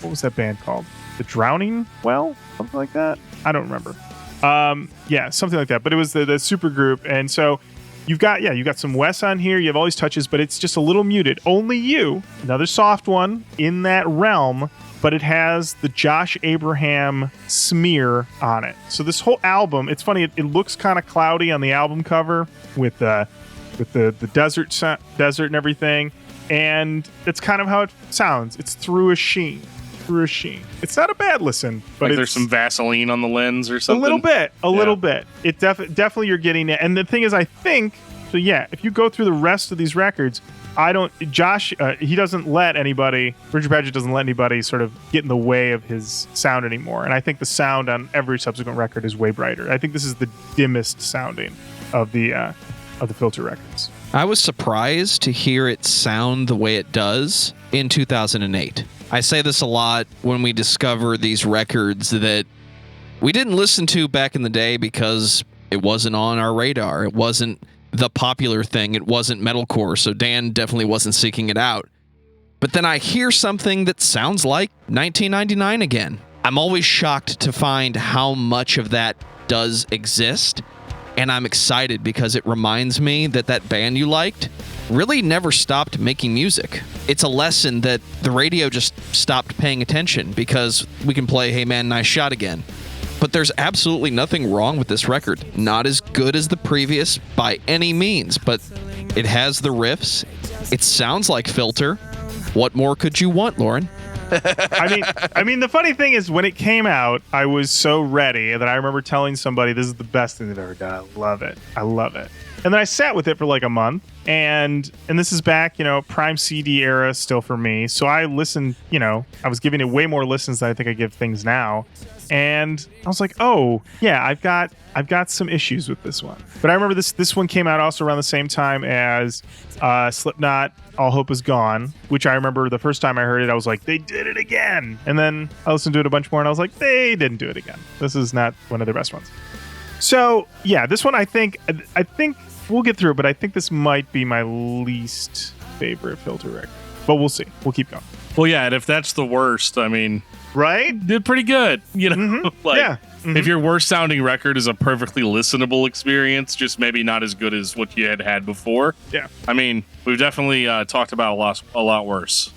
what was that band called? The Drowning Well, something like that. I don't remember. Yeah, something like that. But it was the super group, and so you've got some Wes on here. You have all these touches, but it's just a little muted. Only You, another soft one in that realm, but it has the Josh Abraham smear on it. So this whole album, it's funny. It looks kind of cloudy on the album cover with the desert and everything, and it's kind of how it sounds. It's through a sheen. It's not a bad listen, but like there's some Vaseline on the lens or something. A little bit. It definitely you're getting it. And the thing is, I think so. Yeah, if you go through the rest of these records, Josh, he doesn't let anybody. Richard Paget doesn't let anybody sort of get in the way of his sound anymore. And I think the sound on every subsequent record is way brighter. I think this is the dimmest sounding of the Filter records. I was surprised to hear it sound the way it does in 2008. I say this a lot when we discover these records that we didn't listen to back in the day because it wasn't on our radar. It wasn't the popular thing. It wasn't metalcore, so Dan definitely wasn't seeking it out. But then I hear something that sounds like 1999 again. I'm always shocked to find how much of that does exist, and I'm excited because it reminds me that band you liked really never stopped making music. It's a lesson that the radio just stopped paying attention because we can play Hey Man, Nice Shot again. But there's absolutely nothing wrong with this record. Not as good as the previous by any means, but it has the riffs. It sounds like Filter. What more could you want, Lorin? I mean, the funny thing is when it came out, I was so ready that I remember telling somebody this is the best thing they've ever done. I love it. And then I sat with it for like a month, and this is back, prime CD era still for me. So I listened, I was giving it way more listens than I think I give things now. And I was like, oh yeah, I've got some issues with this one. But I remember this one came out also around the same time as Slipknot, All Hope Is Gone, which I remember the first time I heard it, I was like, they did it again. And then I listened to it a bunch more, and I was like, they didn't do it again. This is not one of their best ones. So yeah, this one I think we'll get through it, but I think this might be my least favorite Filter record. But we'll see. We'll keep going. Well, yeah, and if that's the worst, I mean, right? Did pretty good, Mm-hmm. Yeah. Mm-hmm. If your worst sounding record is a perfectly listenable experience, just maybe not as good as what you had before. Yeah. I mean, we've definitely talked about a lot worse.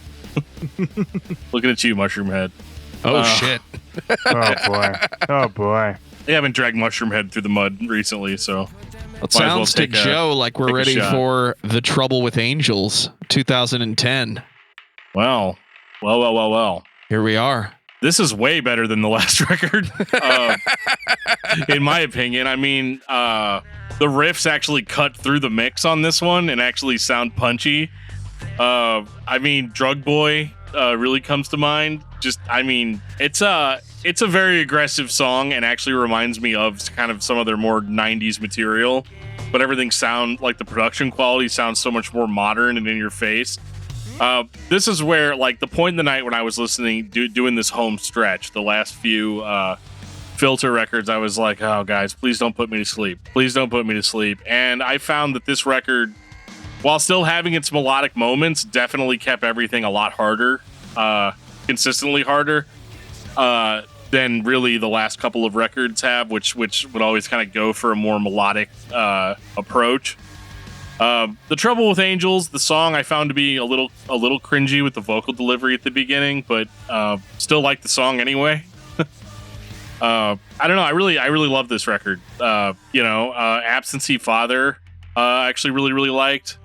Looking at you, Mushroom Head. Oh shit. Oh boy. They haven't dragged Mushroom Head through the mud recently, so it sounds to Joe like we're ready for The Trouble with Angels 2010. Well. Here we are. This is way better than the last record, in my opinion. I mean, the riffs actually cut through the mix on this one and actually sound punchy. I mean, Drug Boy really comes to mind. It's a very aggressive song and actually reminds me of kind of some of their more 90s material. But everything sounds like the production quality sounds so much more modern and in your face. This is where, like, the point in the night when I was listening, doing this home stretch, the last few Filter records, I was like, oh, guys, please don't put me to sleep. Please don't put me to sleep. And I found that this record, while still having its melodic moments, definitely kept everything a lot harder, consistently harder, than really the last couple of records have, which would always kind of go for a more melodic approach. The Trouble with Angels, the song I found to be a little cringy with the vocal delivery at the beginning, but still like the song anyway. I don't know. I really love this record. Absentee Father, actually really liked.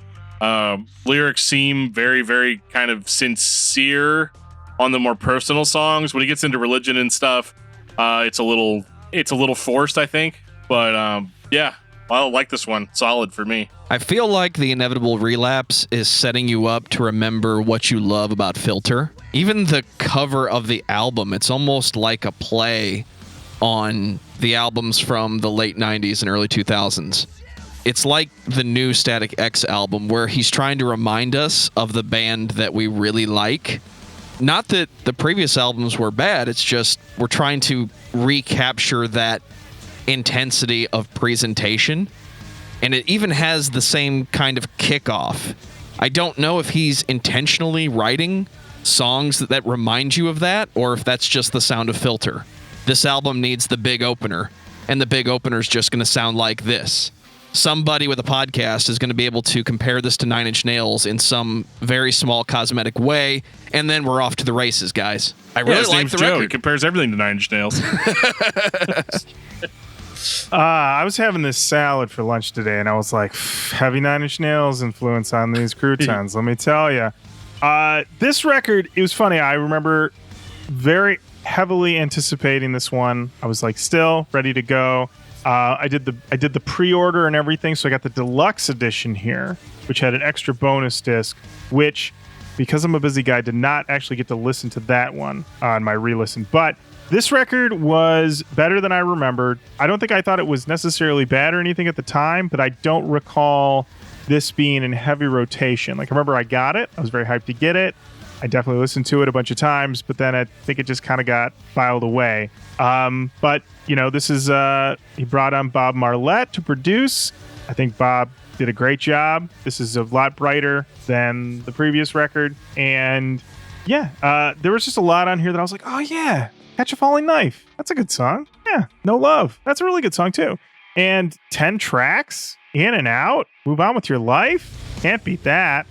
Lyrics seem very, very kind of sincere on the more personal songs. When he gets into religion and stuff, it's a little forced, I think. But yeah. I like this one. Solid for me. I feel like The Inevitable Relapse is setting you up to remember what you love about Filter. Even the cover of the album, it's almost like a play on the albums from the late 90s and early 2000s. It's like the new Static X album where he's trying to remind us of the band that we really like. Not that the previous albums were bad, it's just we're trying to recapture that intensity of presentation. and it even has the same kind of kickoff. I don't know if he's intentionally writing songs that remind you of that, or if that's just the sound of Filter. This album needs the big opener, and the big opener is just going to sound like this. Somebody with a podcast is going to be able to compare this to Nine Inch Nails in some very small cosmetic way, and then we're off to the races, guys. I really like the Joe. record. He compares everything to Nine Inch Nails. I was having this salad for lunch today, and I was like, heavy Nine Inch Nails influence on these croutons. Let me tell you. This record, it was funny. I remember very heavily anticipating this one. I was like, still ready to go. I did the pre-order and everything, so I got the deluxe edition here, which had an extra bonus disc, which, because I'm a busy guy, did not actually get to listen to that one on my re-listen. But this record was better than I remembered. I don't think I thought it was necessarily bad or anything at the time, but I don't recall this being in heavy rotation. Like, I remember I got it. I was very hyped to get it. I definitely listened to it a bunch of times, but then I think it just kind of got filed away. But, you know, this is, he brought on Bob Marlette to produce. I think Bob did a great job. This is a lot brighter than the previous record. And yeah, there was just a lot on here that I was like, oh yeah, Catch a Falling Knife. That's a good song. Yeah, No Love. That's a really good song too. And 10 tracks, in and out, move on with your life. Can't beat that.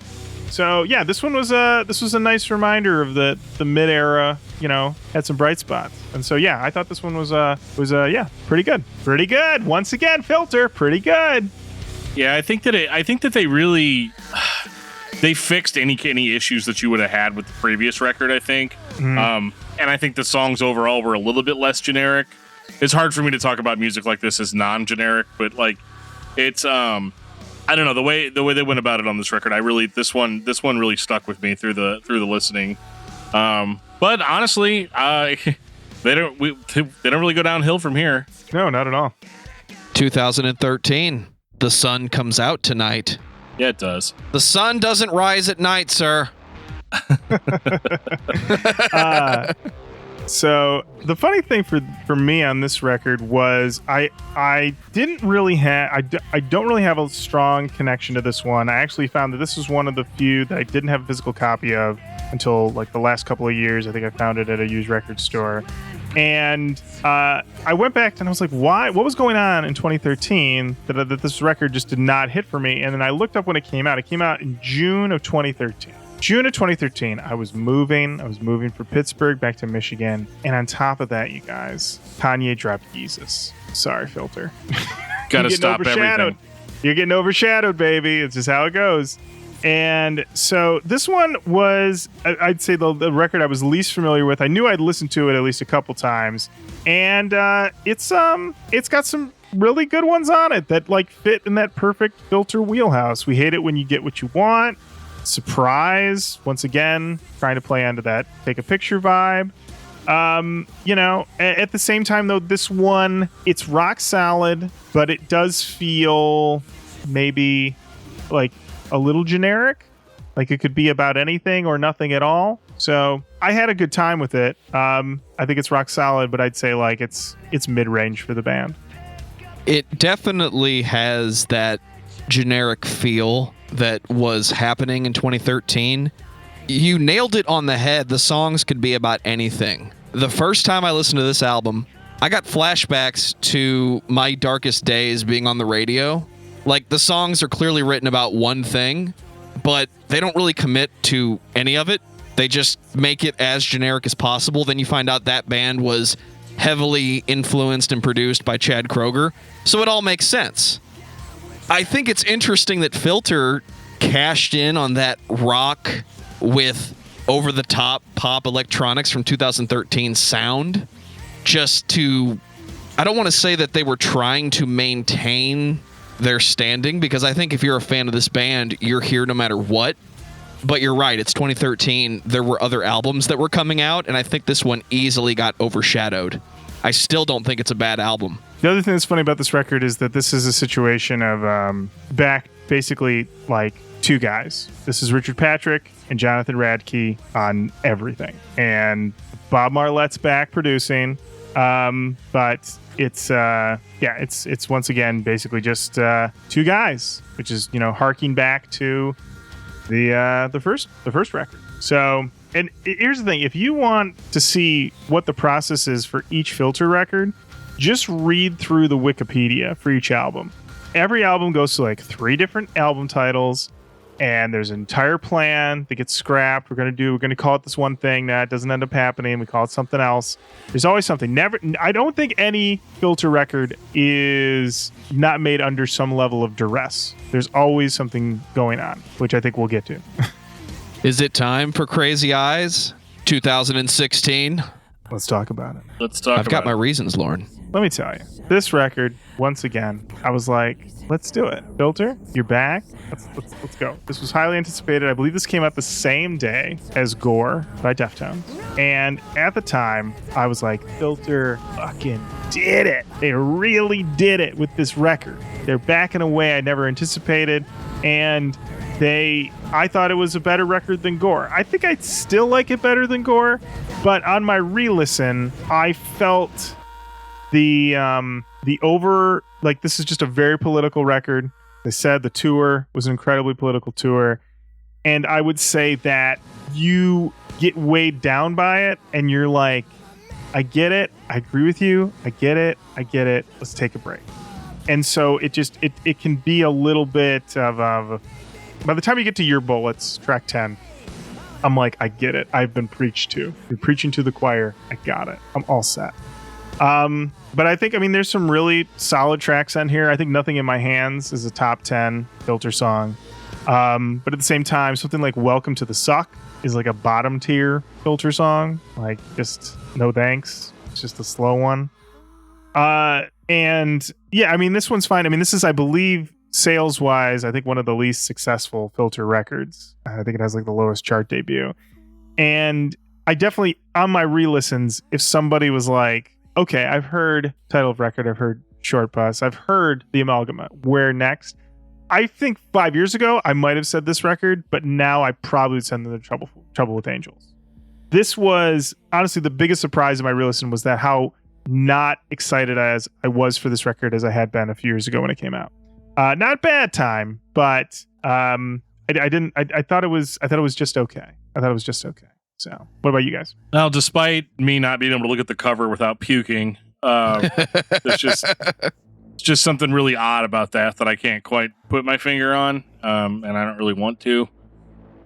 So yeah, this was a nice reminder of the mid era. You know, had some bright spots, and so yeah, I thought this one was pretty good. Pretty good. Once again, Filter, pretty good. Yeah, I think that they really they fixed any issues that you would have had with the previous record. I think, and I think the songs overall were a little bit less generic. It's hard for me to talk about music like this as non-generic, but like it's I don't know, the way they went about it on this record. This one really stuck with me through the listening. But honestly, they don't really go downhill from here. No, not at all. 2013. The sun comes out tonight. Yeah, it does. The sun doesn't rise at night, sir. So the funny thing for me on this record was I didn't really have I don't really have a strong connection to this one. I actually found that this was one of the few that I didn't have a physical copy of until like the last couple of years. I think I found it at a used record store, and I went back and I was like, why? What was going on in 2013 that this record just did not hit for me? And then I looked up when it came out. It came out in June of 2013. June of 2013, I was moving for Pittsburgh back to Michigan. And on top of that, you guys, Kanye dropped Jesus. Sorry, Filter. Gotta stop everything. You're getting overshadowed, baby. It's just how it goes. And so this one was, I'd say the record I was least familiar with. I knew I'd listened to it at least a couple times. And it's got some really good ones on it that like fit in that perfect Filter wheelhouse. We Hate It When You Get What You Want. Surprise, once again, trying to play onto that take a picture vibe. You know, at the same time though, this one, it's rock solid, but it does feel maybe like a little generic, like it could be about anything or nothing at all. So I had a good time with it. I think it's rock solid, but I'd say like it's mid-range for the band. It definitely has that generic feel that was happening in 2013. You nailed it on the head. The songs could be about anything. The first time I listened to this album, I got flashbacks to my darkest days being on the radio. Like, the songs are clearly written about one thing, but they don't really commit to any of it. They just make it as generic as possible. Then you find out that band was heavily influenced and produced by Chad Kroeger, so it all makes sense. I think it's interesting that Filter cashed in on that rock with over-the-top pop electronics from 2013 sound, just to, I don't want to say that they were trying to maintain their standing, because I think if you're a fan of this band, you're here no matter what. But you're right, it's 2013. There were other albums that were coming out, and I think this one easily got overshadowed. I still don't think it's a bad album. The other thing that's funny about this record is that this is a situation of back basically like two guys. This is Richard Patrick and Jonathan Radke on everything. And Bob Marlette's back producing. But it's once again basically just two guys, which is harking back to the first record. So, and here's the thing: if you want to see what the process is for each Filter record, just read through the Wikipedia for each album. Every album goes to like 3 different album titles, and there's an entire plan that gets scrapped. We're gonna call it this one thing that doesn't end up happening. We call it something else. There's always something. I don't think any Filter record is not made under some level of duress. There's always something going on, which I think we'll get to. Is it time for Crazy Eyes 2016? Let's talk about it. I've got my reasons, Lorin. Let me tell you, this record, once again, I was like, let's do it. Filter, you're back. Let's go. This was highly anticipated. I believe this came out the same day as Gore by Deftones. And at the time, I was like, Filter fucking did it. They really did it with this record. They're back in a way I never anticipated. And I thought it was a better record than Gore. I think I'd still like it better than Gore, but on my re-listen, I felt the this is just a very political record. They said the tour was an incredibly political tour, and I would say that you get weighed down by it, and you're like, I get it, I agree with you, I get it, let's take a break. And so it can be a little bit of by the time you get to Your Bullets, track 10, I'm like, I get it. I've been preached to. You're preaching to the choir. I got it. I'm all set. But I think, there's some really solid tracks on here. I think Nothing in My Hands is a top 10 Filter song. But at the same time, something like Welcome to the Suck is like a bottom tier Filter song. Like, just no thanks. It's just a slow one. And yeah, this one's fine. This is, I believe, sales wise, I think one of the least successful Filter records. I think it has like the lowest chart debut. And I definitely, on my re-listens, if somebody was like, okay, I've heard title of record, I've heard Short Bus, I've heard the Amalgama, where next? I think 5 years ago, I might have said this record, but now I probably would send them to Trouble with Angels. This was honestly the biggest surprise in my re-listen was that how not excited as I was for this record as I had been a few years ago when it came out. Not bad time, but I thought it was just okay. So, what about you guys? Well, despite me not being able to look at the cover without puking, there's just something really odd about that I can't quite put my finger on, and I don't really want to.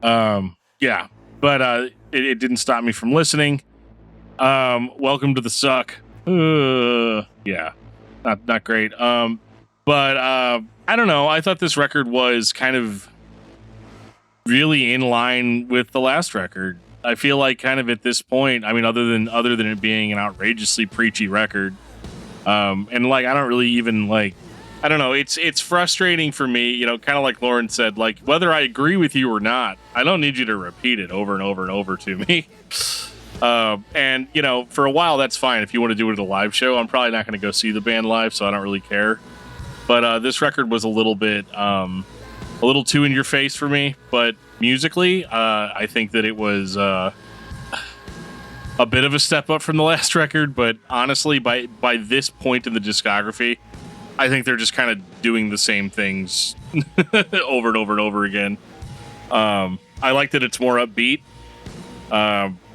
Yeah, but it didn't stop me from listening. Welcome to the Suck. Yeah, not great. But I don't know. I thought this record was kind of really in line with the last record. I feel like kind of at this point, other than it being an outrageously preachy record, and like I don't really even like, I don't know. It's frustrating for me, kind of like Lorin said, like whether I agree with you or not, I don't need you to repeat it over and over and over to me. And for a while that's fine. If you want to do it at a live show, I'm probably not going to go see the band live, so I don't really care. But this record was a little too in your face for me. But musically, I think that it was a bit of a step up from the last record. But honestly, by this point in the discography, I think they're just kind of doing the same things over and over and over again. I like that it's more upbeat.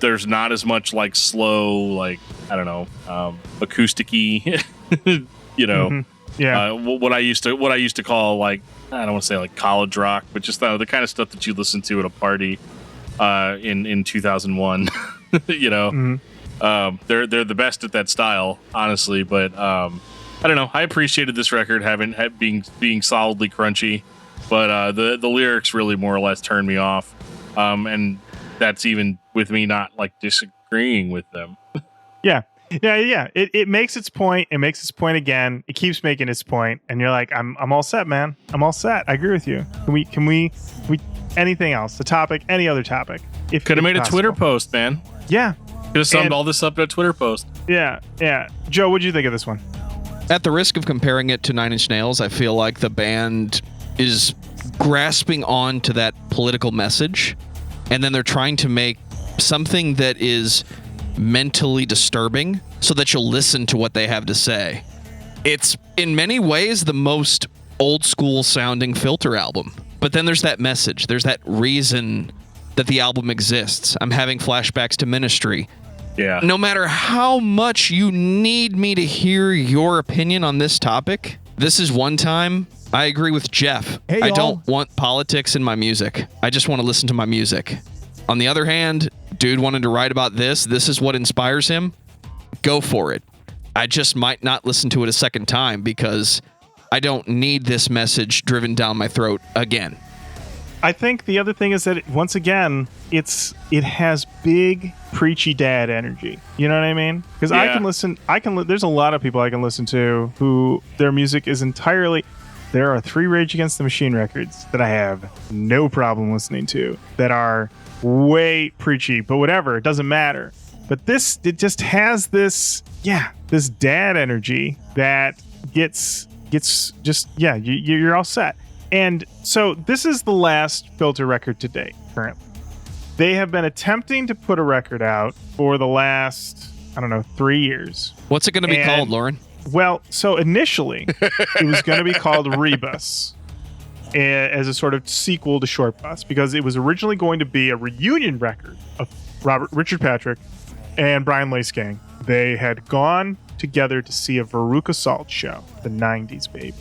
There's not as much like slow, like I don't know, acousticy, Mm-hmm. Yeah. What I used to call like, I don't want to say like college rock, but just the kind of stuff that you listen to at a party in 2001. Mm-hmm. They're the best at that style, honestly. But I don't know. I appreciated this record being solidly crunchy, but the lyrics really more or less turned me off, and that's even with me not like disagreeing with them. Yeah. It makes its point. It makes its point again. It keeps making its point, and you're like, I'm all set, man. I'm all set. I agree with you. Can we anything else? The topic, any other topic? Could have made possible. A Twitter post, man. Yeah. Could have summed all this up to a Twitter post. Yeah. Joe, what'd you think of this one? At the risk of comparing it to Nine Inch Nails, I feel like the band is grasping on to that political message, and then they're trying to make something that is mentally disturbing so that you'll listen to what they have to say. It's in many ways the most old school sounding Filter album. But then there's that message. There's that reason that the album exists. I'm having flashbacks to Ministry. Yeah. No matter how much you need me to hear your opinion on this topic, this is one time I agree with Jeff. Hey, I y'all. don't want politics in my music. I just want to listen to my music. On the other hand, dude wanted to write about this. This is what inspires him. Go for it. I just might not listen to it a second time because I don't need this message driven down my throat again. I think the other thing is that once again, it has big preachy dad energy. You know what I mean? Because I can listen. There's a lot of people I can listen to who their music is entirely. There are 3 Rage Against the Machine records that I have no problem listening to that are way preachy, but whatever, it doesn't matter. But it just has this dad energy that gets just you're all set. And so this is the last Filter record to date currently. They have been attempting to put a record out for the last, 3 years. What's it going to be called, Lorin? Well, so initially it was going to be called Rebus as a sort of sequel to Short Bus, because it was originally going to be a reunion record of Richard Patrick and Brian Lacegang. They had gone together to see a Veruca Salt show, the 90s baby.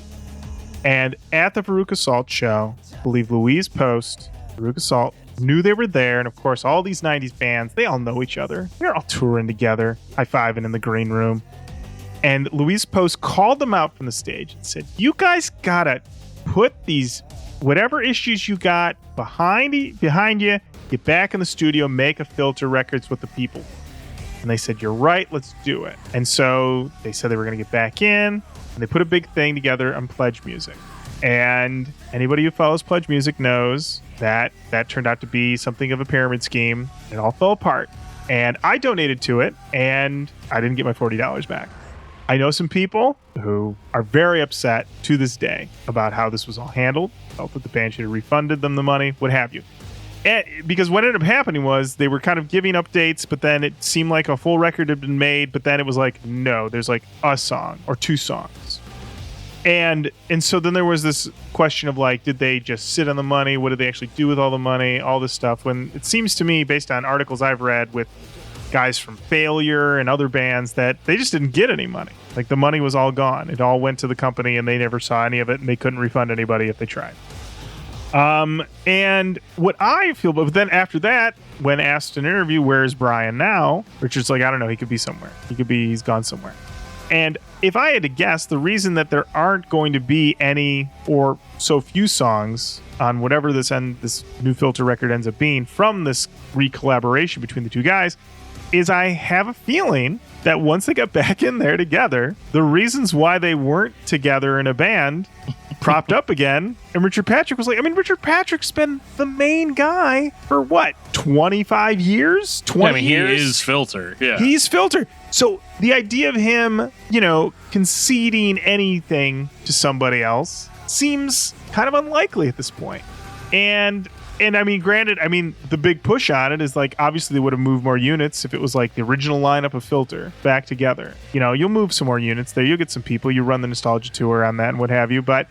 And at the Veruca Salt show, I believe Louise Post, Veruca Salt, knew they were there. And of course, all these 90s bands, they all know each other. They're all touring together, high-fiving in the green room. And Louise Post called them out from the stage and said, you guys gotta put these, whatever issues you got behind you, get back in the studio, make a Filter records with the people. And they said, you're right, let's do it. And so they said they were going to get back in, and they put a big thing together on Pledge Music. And anybody who follows Pledge Music knows that that turned out to be something of a pyramid scheme. It all fell apart. And I donated to it, and I didn't get my $40 back. I know some people who are very upset to this day about how this was all handled, felt that the band should have refunded them the money, what have you. Because what ended up happening was they were kind of giving updates, but then it seemed like a full record had been made, but then it was like, no, there's like a song or 2 songs. And so then there was this question of like, did they just sit on the money? What did they actually do with all the money? All this stuff. When it seems to me, based on articles I've read with guys from Failure and other bands, that they just didn't get any money. Like the money was all gone. It all went to the company and they never saw any of it, and they couldn't refund anybody if they tried. And what I feel, but then after that, when asked in an interview, where's Brian now? Richard's like, I don't know. He could be somewhere. He's gone somewhere. And if I had to guess, the reason that there aren't going to be any or so few songs on whatever this new Filter record ends up being from this re-collaboration between the two guys is I have a feeling that once they got back in there together, the reasons why they weren't together in a band propped up again. And Richard Patrick was like, Richard Patrick's been the main guy for what, 25 years? 20 years? He is Filter. Yeah. He's Filter. So the idea of him, conceding anything to somebody else seems kind of unlikely at this point. And granted, the big push on it is like, obviously they would have moved more units if it was like the original lineup of Filter back together. You'll move some more units there. You'll get some people. You run the nostalgia tour on that and what have you. But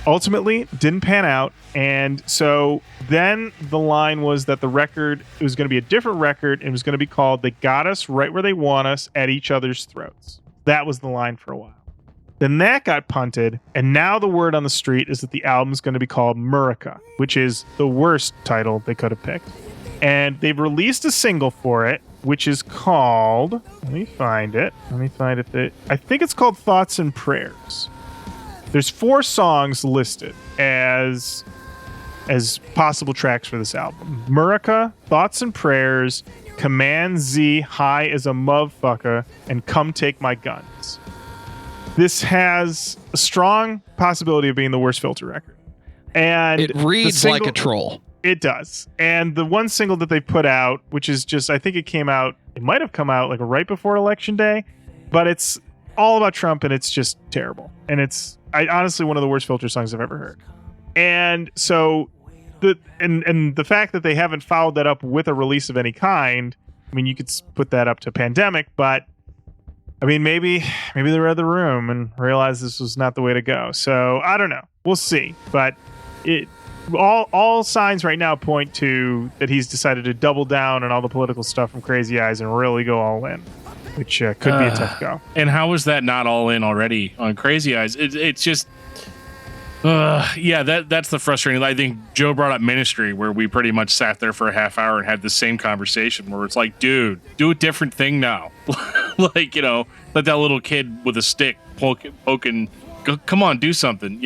ultimately, didn't pan out. And so then the line was that the record, it was going to be a different record. And it was going to be called They Got Us Right Where They Want Us at Each Other's Throats. That was the line for a while. Then that got punted, and now the word on the street is that the album's going to be called Murica, which is the worst title they could have picked. And they've released a single for it, which is called, let me find it. I think it's called Thoughts and Prayers. There's 4 songs listed as possible tracks for this album. Murica, Thoughts and Prayers, Command Z, High as a Motherfucker, and Come Take My Guns. This has a strong possibility of being the worst Filter record. And it reads like a troll. It does. And the one single that they put out, which is just, I think it might have come out like right before Election Day, but it's all about Trump and it's just terrible. And it's honestly one of the worst Filter songs I've ever heard. And so the fact that they haven't followed that up with a release of any kind, you could put that up to Pandemic, but I mean, maybe they read the room and realized this was not the way to go. So I don't know. We'll see. But all signs right now point to that he's decided to double down on all the political stuff from Crazy Eyes and really go all in, which could be a tough go. And how was that not all in already on Crazy Eyes? It's just, that's the frustrating. I think Joe brought up Ministry, where we pretty much sat there for a half hour and had the same conversation where it's like, dude, do a different thing now. Like, let that little kid with a stick poking, come on, do something,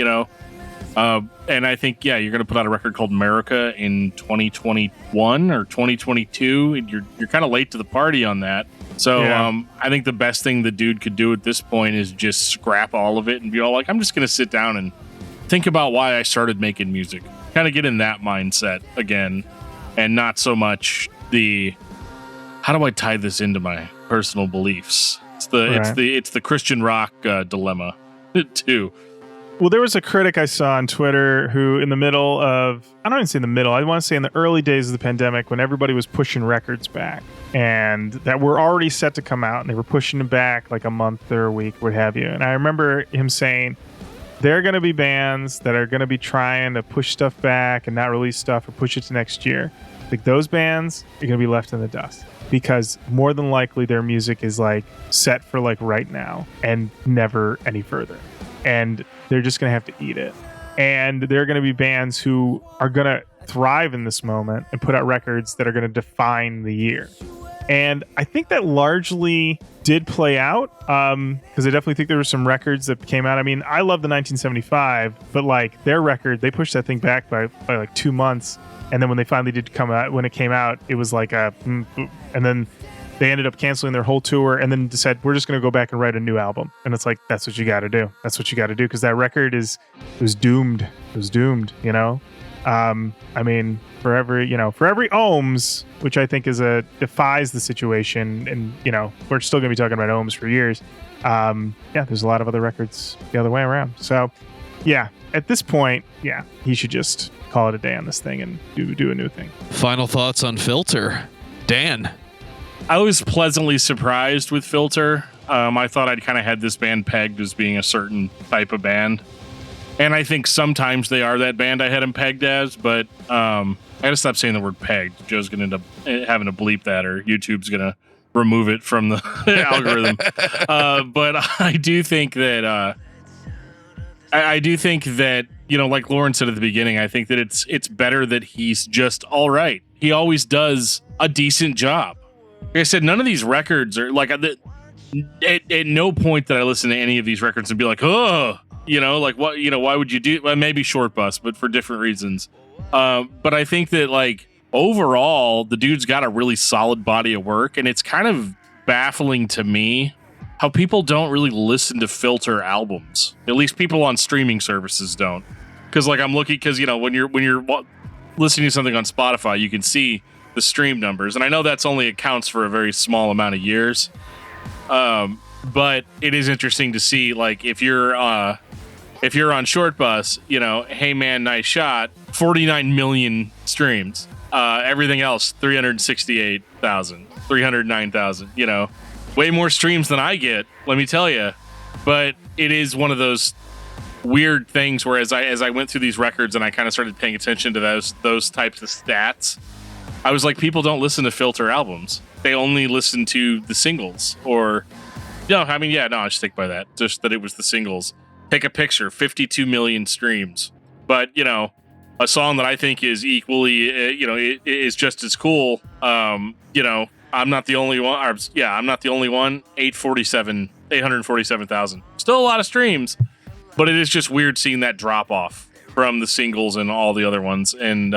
and I think, you're going to put out a record called America in 2021 or 2022, and you're kind of late to the party on that. So I think the best thing the dude could do at this point is just scrap all of it and be all like, I'm just going to sit down and think about why I started making music. Kind of get in that mindset again, and not so much how do I tie this into my personal beliefs? It's the Christian rock dilemma too. Well, there was a critic I saw on Twitter who, in the middle of, I don't even say in the middle, I want to say in the early days of the pandemic, when everybody was pushing records back and that were already set to come out, and they were pushing them back like a month or a week, what have you. And I remember him saying, there are going to be bands that are going to be trying to push stuff back and not release stuff or push it to next year. Like, those bands are going to be left in the dust, because more than likely their music is like set for like right now and never any further. And they're just going to have to eat it. And there are going to be bands who are going to thrive in this moment and put out records that are going to define the year. And I think that largely did play out, because I definitely think there were some records that came out. I mean, I love the 1975, but like their record, they pushed that thing back by like 2 months. And then when they finally did come out, when it came out, it was like and then they ended up canceling their whole tour and then decided, we're just going to go back and write a new album. And it's like, that's what you got to do. That's what you got to do, because that record was doomed. It was doomed, I mean, for every ohms, which I think defies the situation, and we're still going to be talking about ohms for years. There's a lot of other records the other way around. So, at this point, he should just call it a day on this thing and do a new thing. Final thoughts on Filter, Dan? I was pleasantly surprised with Filter. I thought I'd kind of had this band pegged as being a certain type of band. And I think sometimes they are that band I had them pegged as, but I gotta stop saying the word pegged. Joe's gonna end up having to bleep that, or YouTube's gonna remove it from the algorithm. But I do think that like Lorin said at the beginning, I think that it's better that he's just all right. He always does a decent job. Like I said, none of these records are like, at no point that I listen to any of these records and be like, oh, like what, why would you do? Well, maybe Short Bus, but for different reasons. But I think that like overall, the dude's got a really solid body of work, and it's kind of baffling to me how people don't really listen to Filter albums. At least people on streaming services don't. Because like I'm looking, because when you're listening to something on Spotify, you can see the stream numbers, and I know that's only accounts for a very small amount of years. But it is interesting to see, like, if you're on Short Bus, hey man, nice shot, 49 million streams. Everything else, 368,000, 309,000. Way more streams than I get, let me tell you. But it is one of those weird things where as I went through these records and I kind of started paying attention to those types of stats, I was like, people don't listen to Filter albums. They only listen to the singles. Or, I just stick by that. Just that it was the singles. Take a picture, 52 million streams. But, a song that I think is equally, is just as cool. I'm not the only one. I'm not the only one. 847,000. Still a lot of streams. But it is just weird seeing that drop off from the singles and all the other ones. And,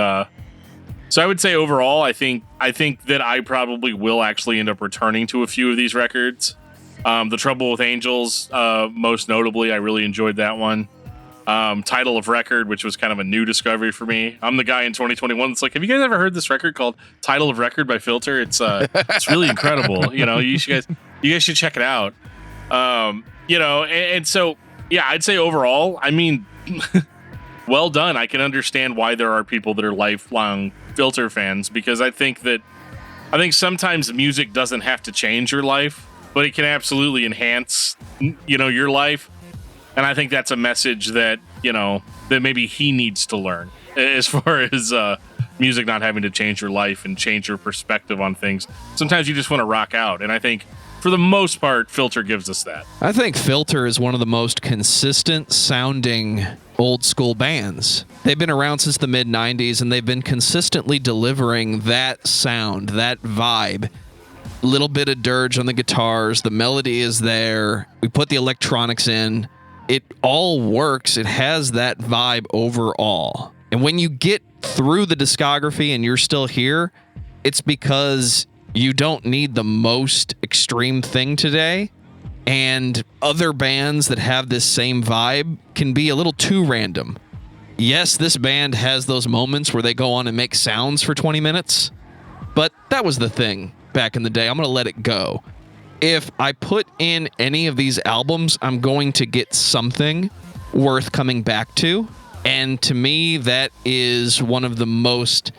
so I would say overall, I think that I probably will actually end up returning to a few of these records. The Trouble with Angels, most notably, I really enjoyed that one. Title of Record, which was kind of a new discovery for me. I'm the guy in 2021 that's like, have you guys ever heard this record called Title of Record by Filter? It's really incredible. You guys should check it out. And so I'd say overall, I mean, well done. I can understand why there are people that are lifelong Filter fans, because I think sometimes music doesn't have to change your life. but it can absolutely enhance, your life. And I think that's a message that, that maybe he needs to learn as far as music not having to change your life and change your perspective on things. Sometimes you just want to rock out. And I think for the most part, Filter gives us that. I think Filter is one of the most consistent sounding old school bands. They've been around since the mid 90s and they've been consistently delivering that sound, that vibe. Little bit of dirge on the guitars, the melody is there. We put the electronics in. It all works. It has that vibe overall. And when you get through the discography and you're still here, it's because you don't need the most extreme thing today. And other bands that have this same vibe can be a little too random. Yes, this band has those moments where they go on and make sounds for 20 minutes, but that was the thing back in the day. I'm going to let it go. If I put in any of these albums, I'm going to get something worth coming back to. And to me, that is one of the most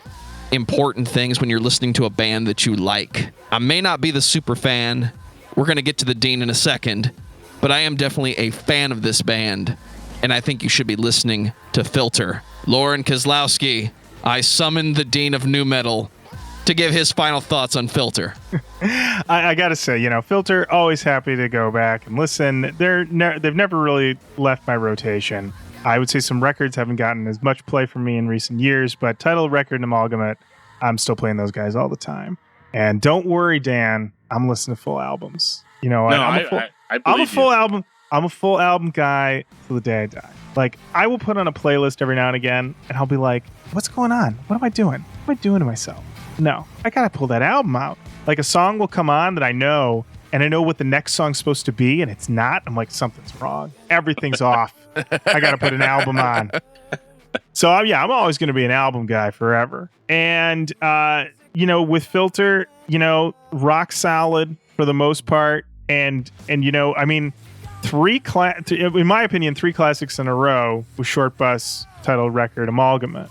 important things when you're listening to a band that you like. I may not be the super fan. We're going to get to the Dean in a second, but I am definitely a fan of this band, and I think you should be listening to Filter. Lorin Kozlowski, I summoned the Dean of Nu Metal to give his final thoughts on Filter. I got to say, Filter, always happy to go back and listen. They've never really left my rotation. I would say some records haven't gotten as much play from me in recent years, but Title Record and Amalgamate, I'm still playing those guys all the time. And don't worry, Dan, I'm listening to full albums. I'm a full album guy till the day I die. Like, I will put on a playlist every now and again, and I'll be like, what's going on? What am I doing? What am I doing to myself? No, I got to pull that album out. Like, a song will come on that I know, and I know what the next song's supposed to be, and it's not. I'm like, something's wrong. Everything's off. I got to put an album on. So, I'm always going to be an album guy forever. And, with Filter, rock solid for the most part. And in my opinion, 3 classics in a row with Short Bus, Title Record, Amalgamate.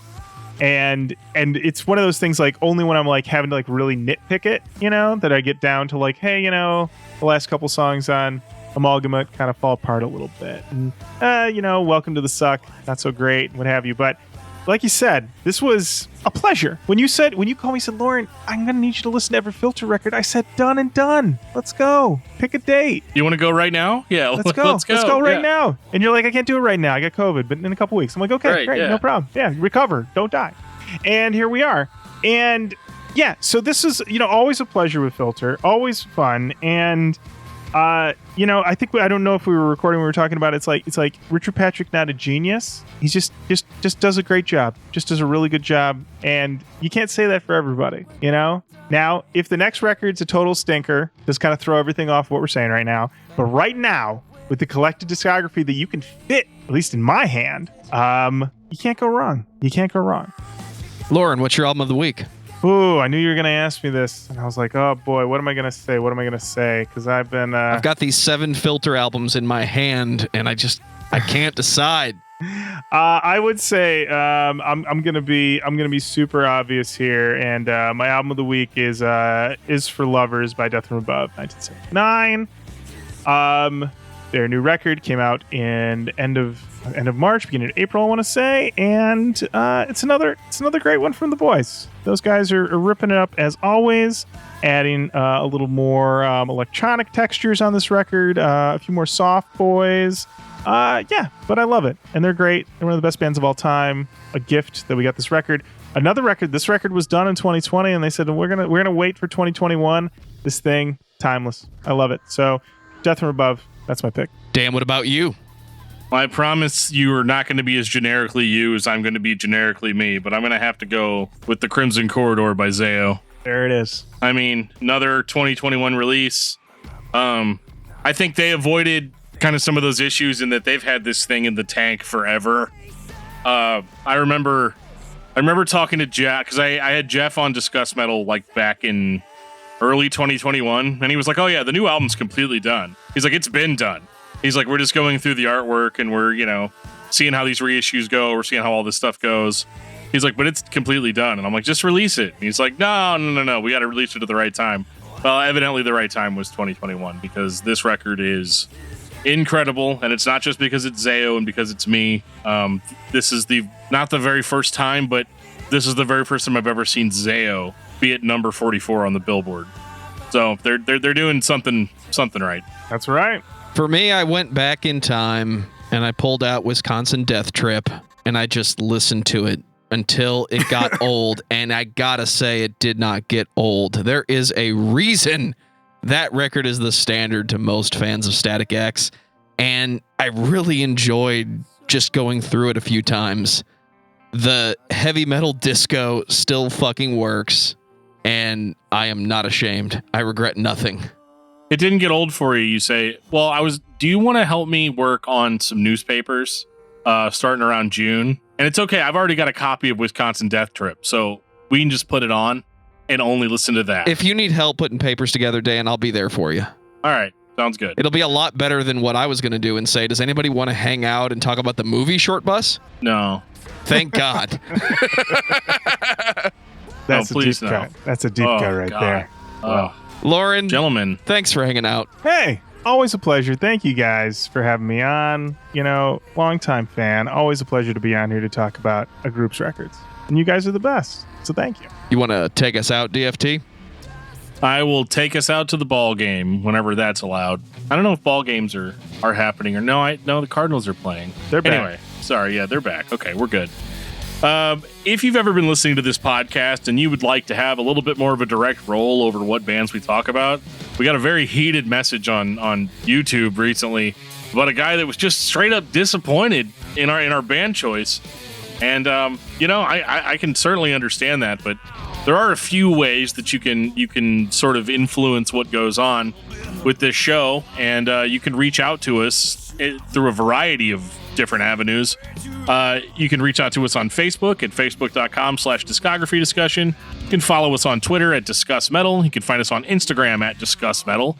And it's one of those things, like, only when I'm like having to like really nitpick it, that I get down to like, hey, the last couple songs on Amalgamate kind of fall apart a little bit. And, Welcome to the Suck, not so great, what have you. But like you said, this was a pleasure. When you called me, you said, Lorin, I'm going to need you to listen to every Filter record. I said, done and done. Let's go. Pick a date. You want to go right now? Yeah, let's go. Let's go right now. And you're like, I can't do it right now. I got COVID, but in a couple weeks. I'm like, okay, great, no problem. Yeah, recover. Don't die. And here we are. And so this is, always a pleasure with Filter. Always fun. And I think I don't know if we were recording when we were talking about it. It's like Richard Patrick, not a genius. He's just does a great job. Just does a really good job. And you can't say that for everybody, Now, if the next record's a total stinker, just kind of throw everything off what we're saying right now. But right now, with the collected discography that you can fit, at least in my hand, you can't go wrong. You can't go wrong. Lorin, what's your album of the week? Ooh, I knew you were going to ask me this. And I was like, oh boy, what am I going to say? Because I've been... I've got these 7 Filter albums in my hand, and I can't decide. I would say I'm gonna be super obvious here, and my album of the week is For Lovers by Death from Above, 1979. Their new record came out in end of March, beginning of April, I want to say, and it's another great one from the boys. Those guys are ripping it up as always, adding a little more electronic textures on this record, a few more soft boys. But I love it, and they're great. They're one of the best bands of all time. A gift that we got this record. Another record. This record was done in 2020, and they said we're gonna wait for 2021. This thing, timeless. I love it. So, Death from Above. That's my pick. Dan, what about you? Well, I promise you are not going to be as generically you as I'm going to be generically me, but I'm going to have to go with The Crimson Corridor by Zao. There it is. I mean, another 2021 release. I think they avoided kind of some of those issues in that they've had this thing in the tank forever. I remember talking to Jeff, because I had Jeff on Discuss Metal like back in early 2021, and he was like, oh yeah, the new album's completely done. He's like, it's been done. He's like, we're just going through the artwork and we're, seeing how these reissues go. We're seeing how all this stuff goes. He's like, but it's completely done. And I'm like, just release it. And he's like, no. We got to release it at the right time. Well, evidently the right time was 2021 because this record is incredible, and it's not just because it's Zayo and because it's me. This is not the very first time, but this is the very first time I've ever seen Zayo be at number 44 on the Billboard. So they're doing something right. That's right. For me, I went back in time and I pulled out Wisconsin Death Trip and I just listened to it until it got old. And I gotta say, it did not get old. There is a reason that record is the standard to most fans of Static X. And I really enjoyed just going through it a few times. The heavy metal disco still fucking works. And I am not ashamed. I regret nothing. It didn't get old for you, you say. Well, do you want to help me work on some newspapers starting around June? And it's okay. I've already got a copy of Wisconsin Death Trip, so we can just put it on and only listen to that. If you need help putting papers together, Dan, I'll be there for you. All right. Sounds good. It'll be a lot better than what I was going to do and say, does anybody want to hang out and talk about the movie Short Bus? No. Thank God. That's no, a deep no. cut. That's a deep cut right God. there. Oh. Lorin, Gentlemen, thanks for hanging out. Hey, always a pleasure. Thank you guys for having me on. Longtime fan. Always a pleasure to be on here to talk about a group's records. And you guys are the best. So thank you. You want to take us out, DFT? I will take us out to the ball game whenever that's allowed. I don't know if ball games are happening or no. The Cardinals are playing. They're back. Anyway, sorry. Yeah, they're back. Okay, we're good. If you've ever been listening to this podcast and you would like to have a little bit more of a direct role over what bands we talk about, we got a very heated message on YouTube recently about a guy that was just straight up disappointed in our band choice. And I can certainly understand that, but there are a few ways that you can sort of influence what goes on with this show, and you can reach out to us through a variety of different avenues. You can reach out to us on Facebook at facebook.com/discography discussion. You can follow us on Twitter at discussmetal. You can find us on Instagram at discussmetal.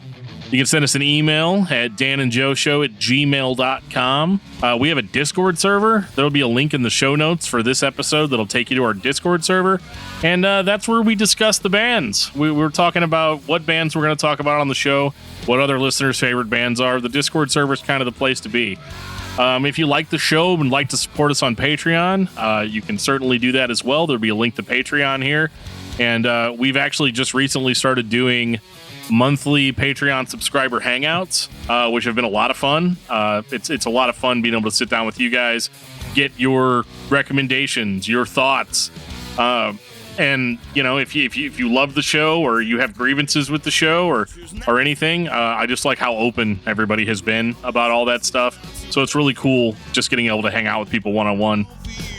You can send us an email at danandjoeshow@gmail.com. We have a Discord server. There'll be a link in the show notes for this episode that'll take you to our Discord server. And that's where we discuss the bands. We're talking about what bands we're going to talk about on the show, what other listeners' favorite bands are. The Discord server is kind of the place to be. If you like the show and like to support us on Patreon, you can certainly do that as well. There'll be a link to Patreon here. And we've actually just recently started doing monthly Patreon subscriber hangouts, which have been a lot of fun. It's a lot of fun being able to sit down with you guys, get your recommendations, your thoughts. And if you love the show or you have grievances with the show or anything, I just like how open everybody has been about all that stuff. So it's really cool just getting able to hang out with people one-on-one.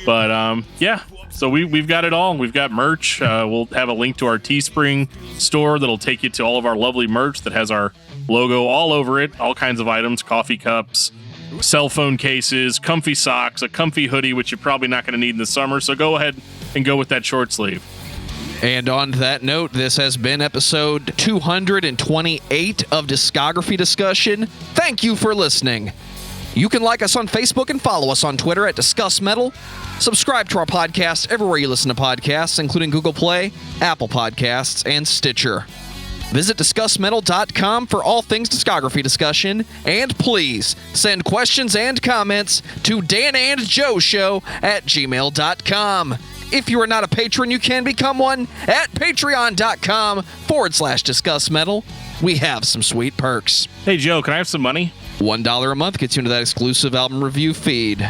But yeah. So we've got it all. We've got merch. We'll have a link to our Teespring store that'll take you to all of our lovely merch that has our logo all over it. All kinds of items, coffee cups, cell phone cases, comfy socks, a comfy hoodie, which you're probably not going to need in the summer. So go ahead and go with that short sleeve. And on that note, this has been episode 228 of Discography Discussion. Thank you for listening. You can like us on Facebook and follow us on Twitter at discussmetal. Subscribe to our podcast everywhere you listen to podcasts, including Google Play, Apple Podcasts, and Stitcher. Visit discussmetal.com for all things discography discussion, and please send questions and comments to danandjoeshow@gmail.com. If you are not a patron, you can become one at patreon.com/discussmetal. We have some sweet perks. Hey, Joe, can I have some money? $1 a month gets you into that exclusive album review feed.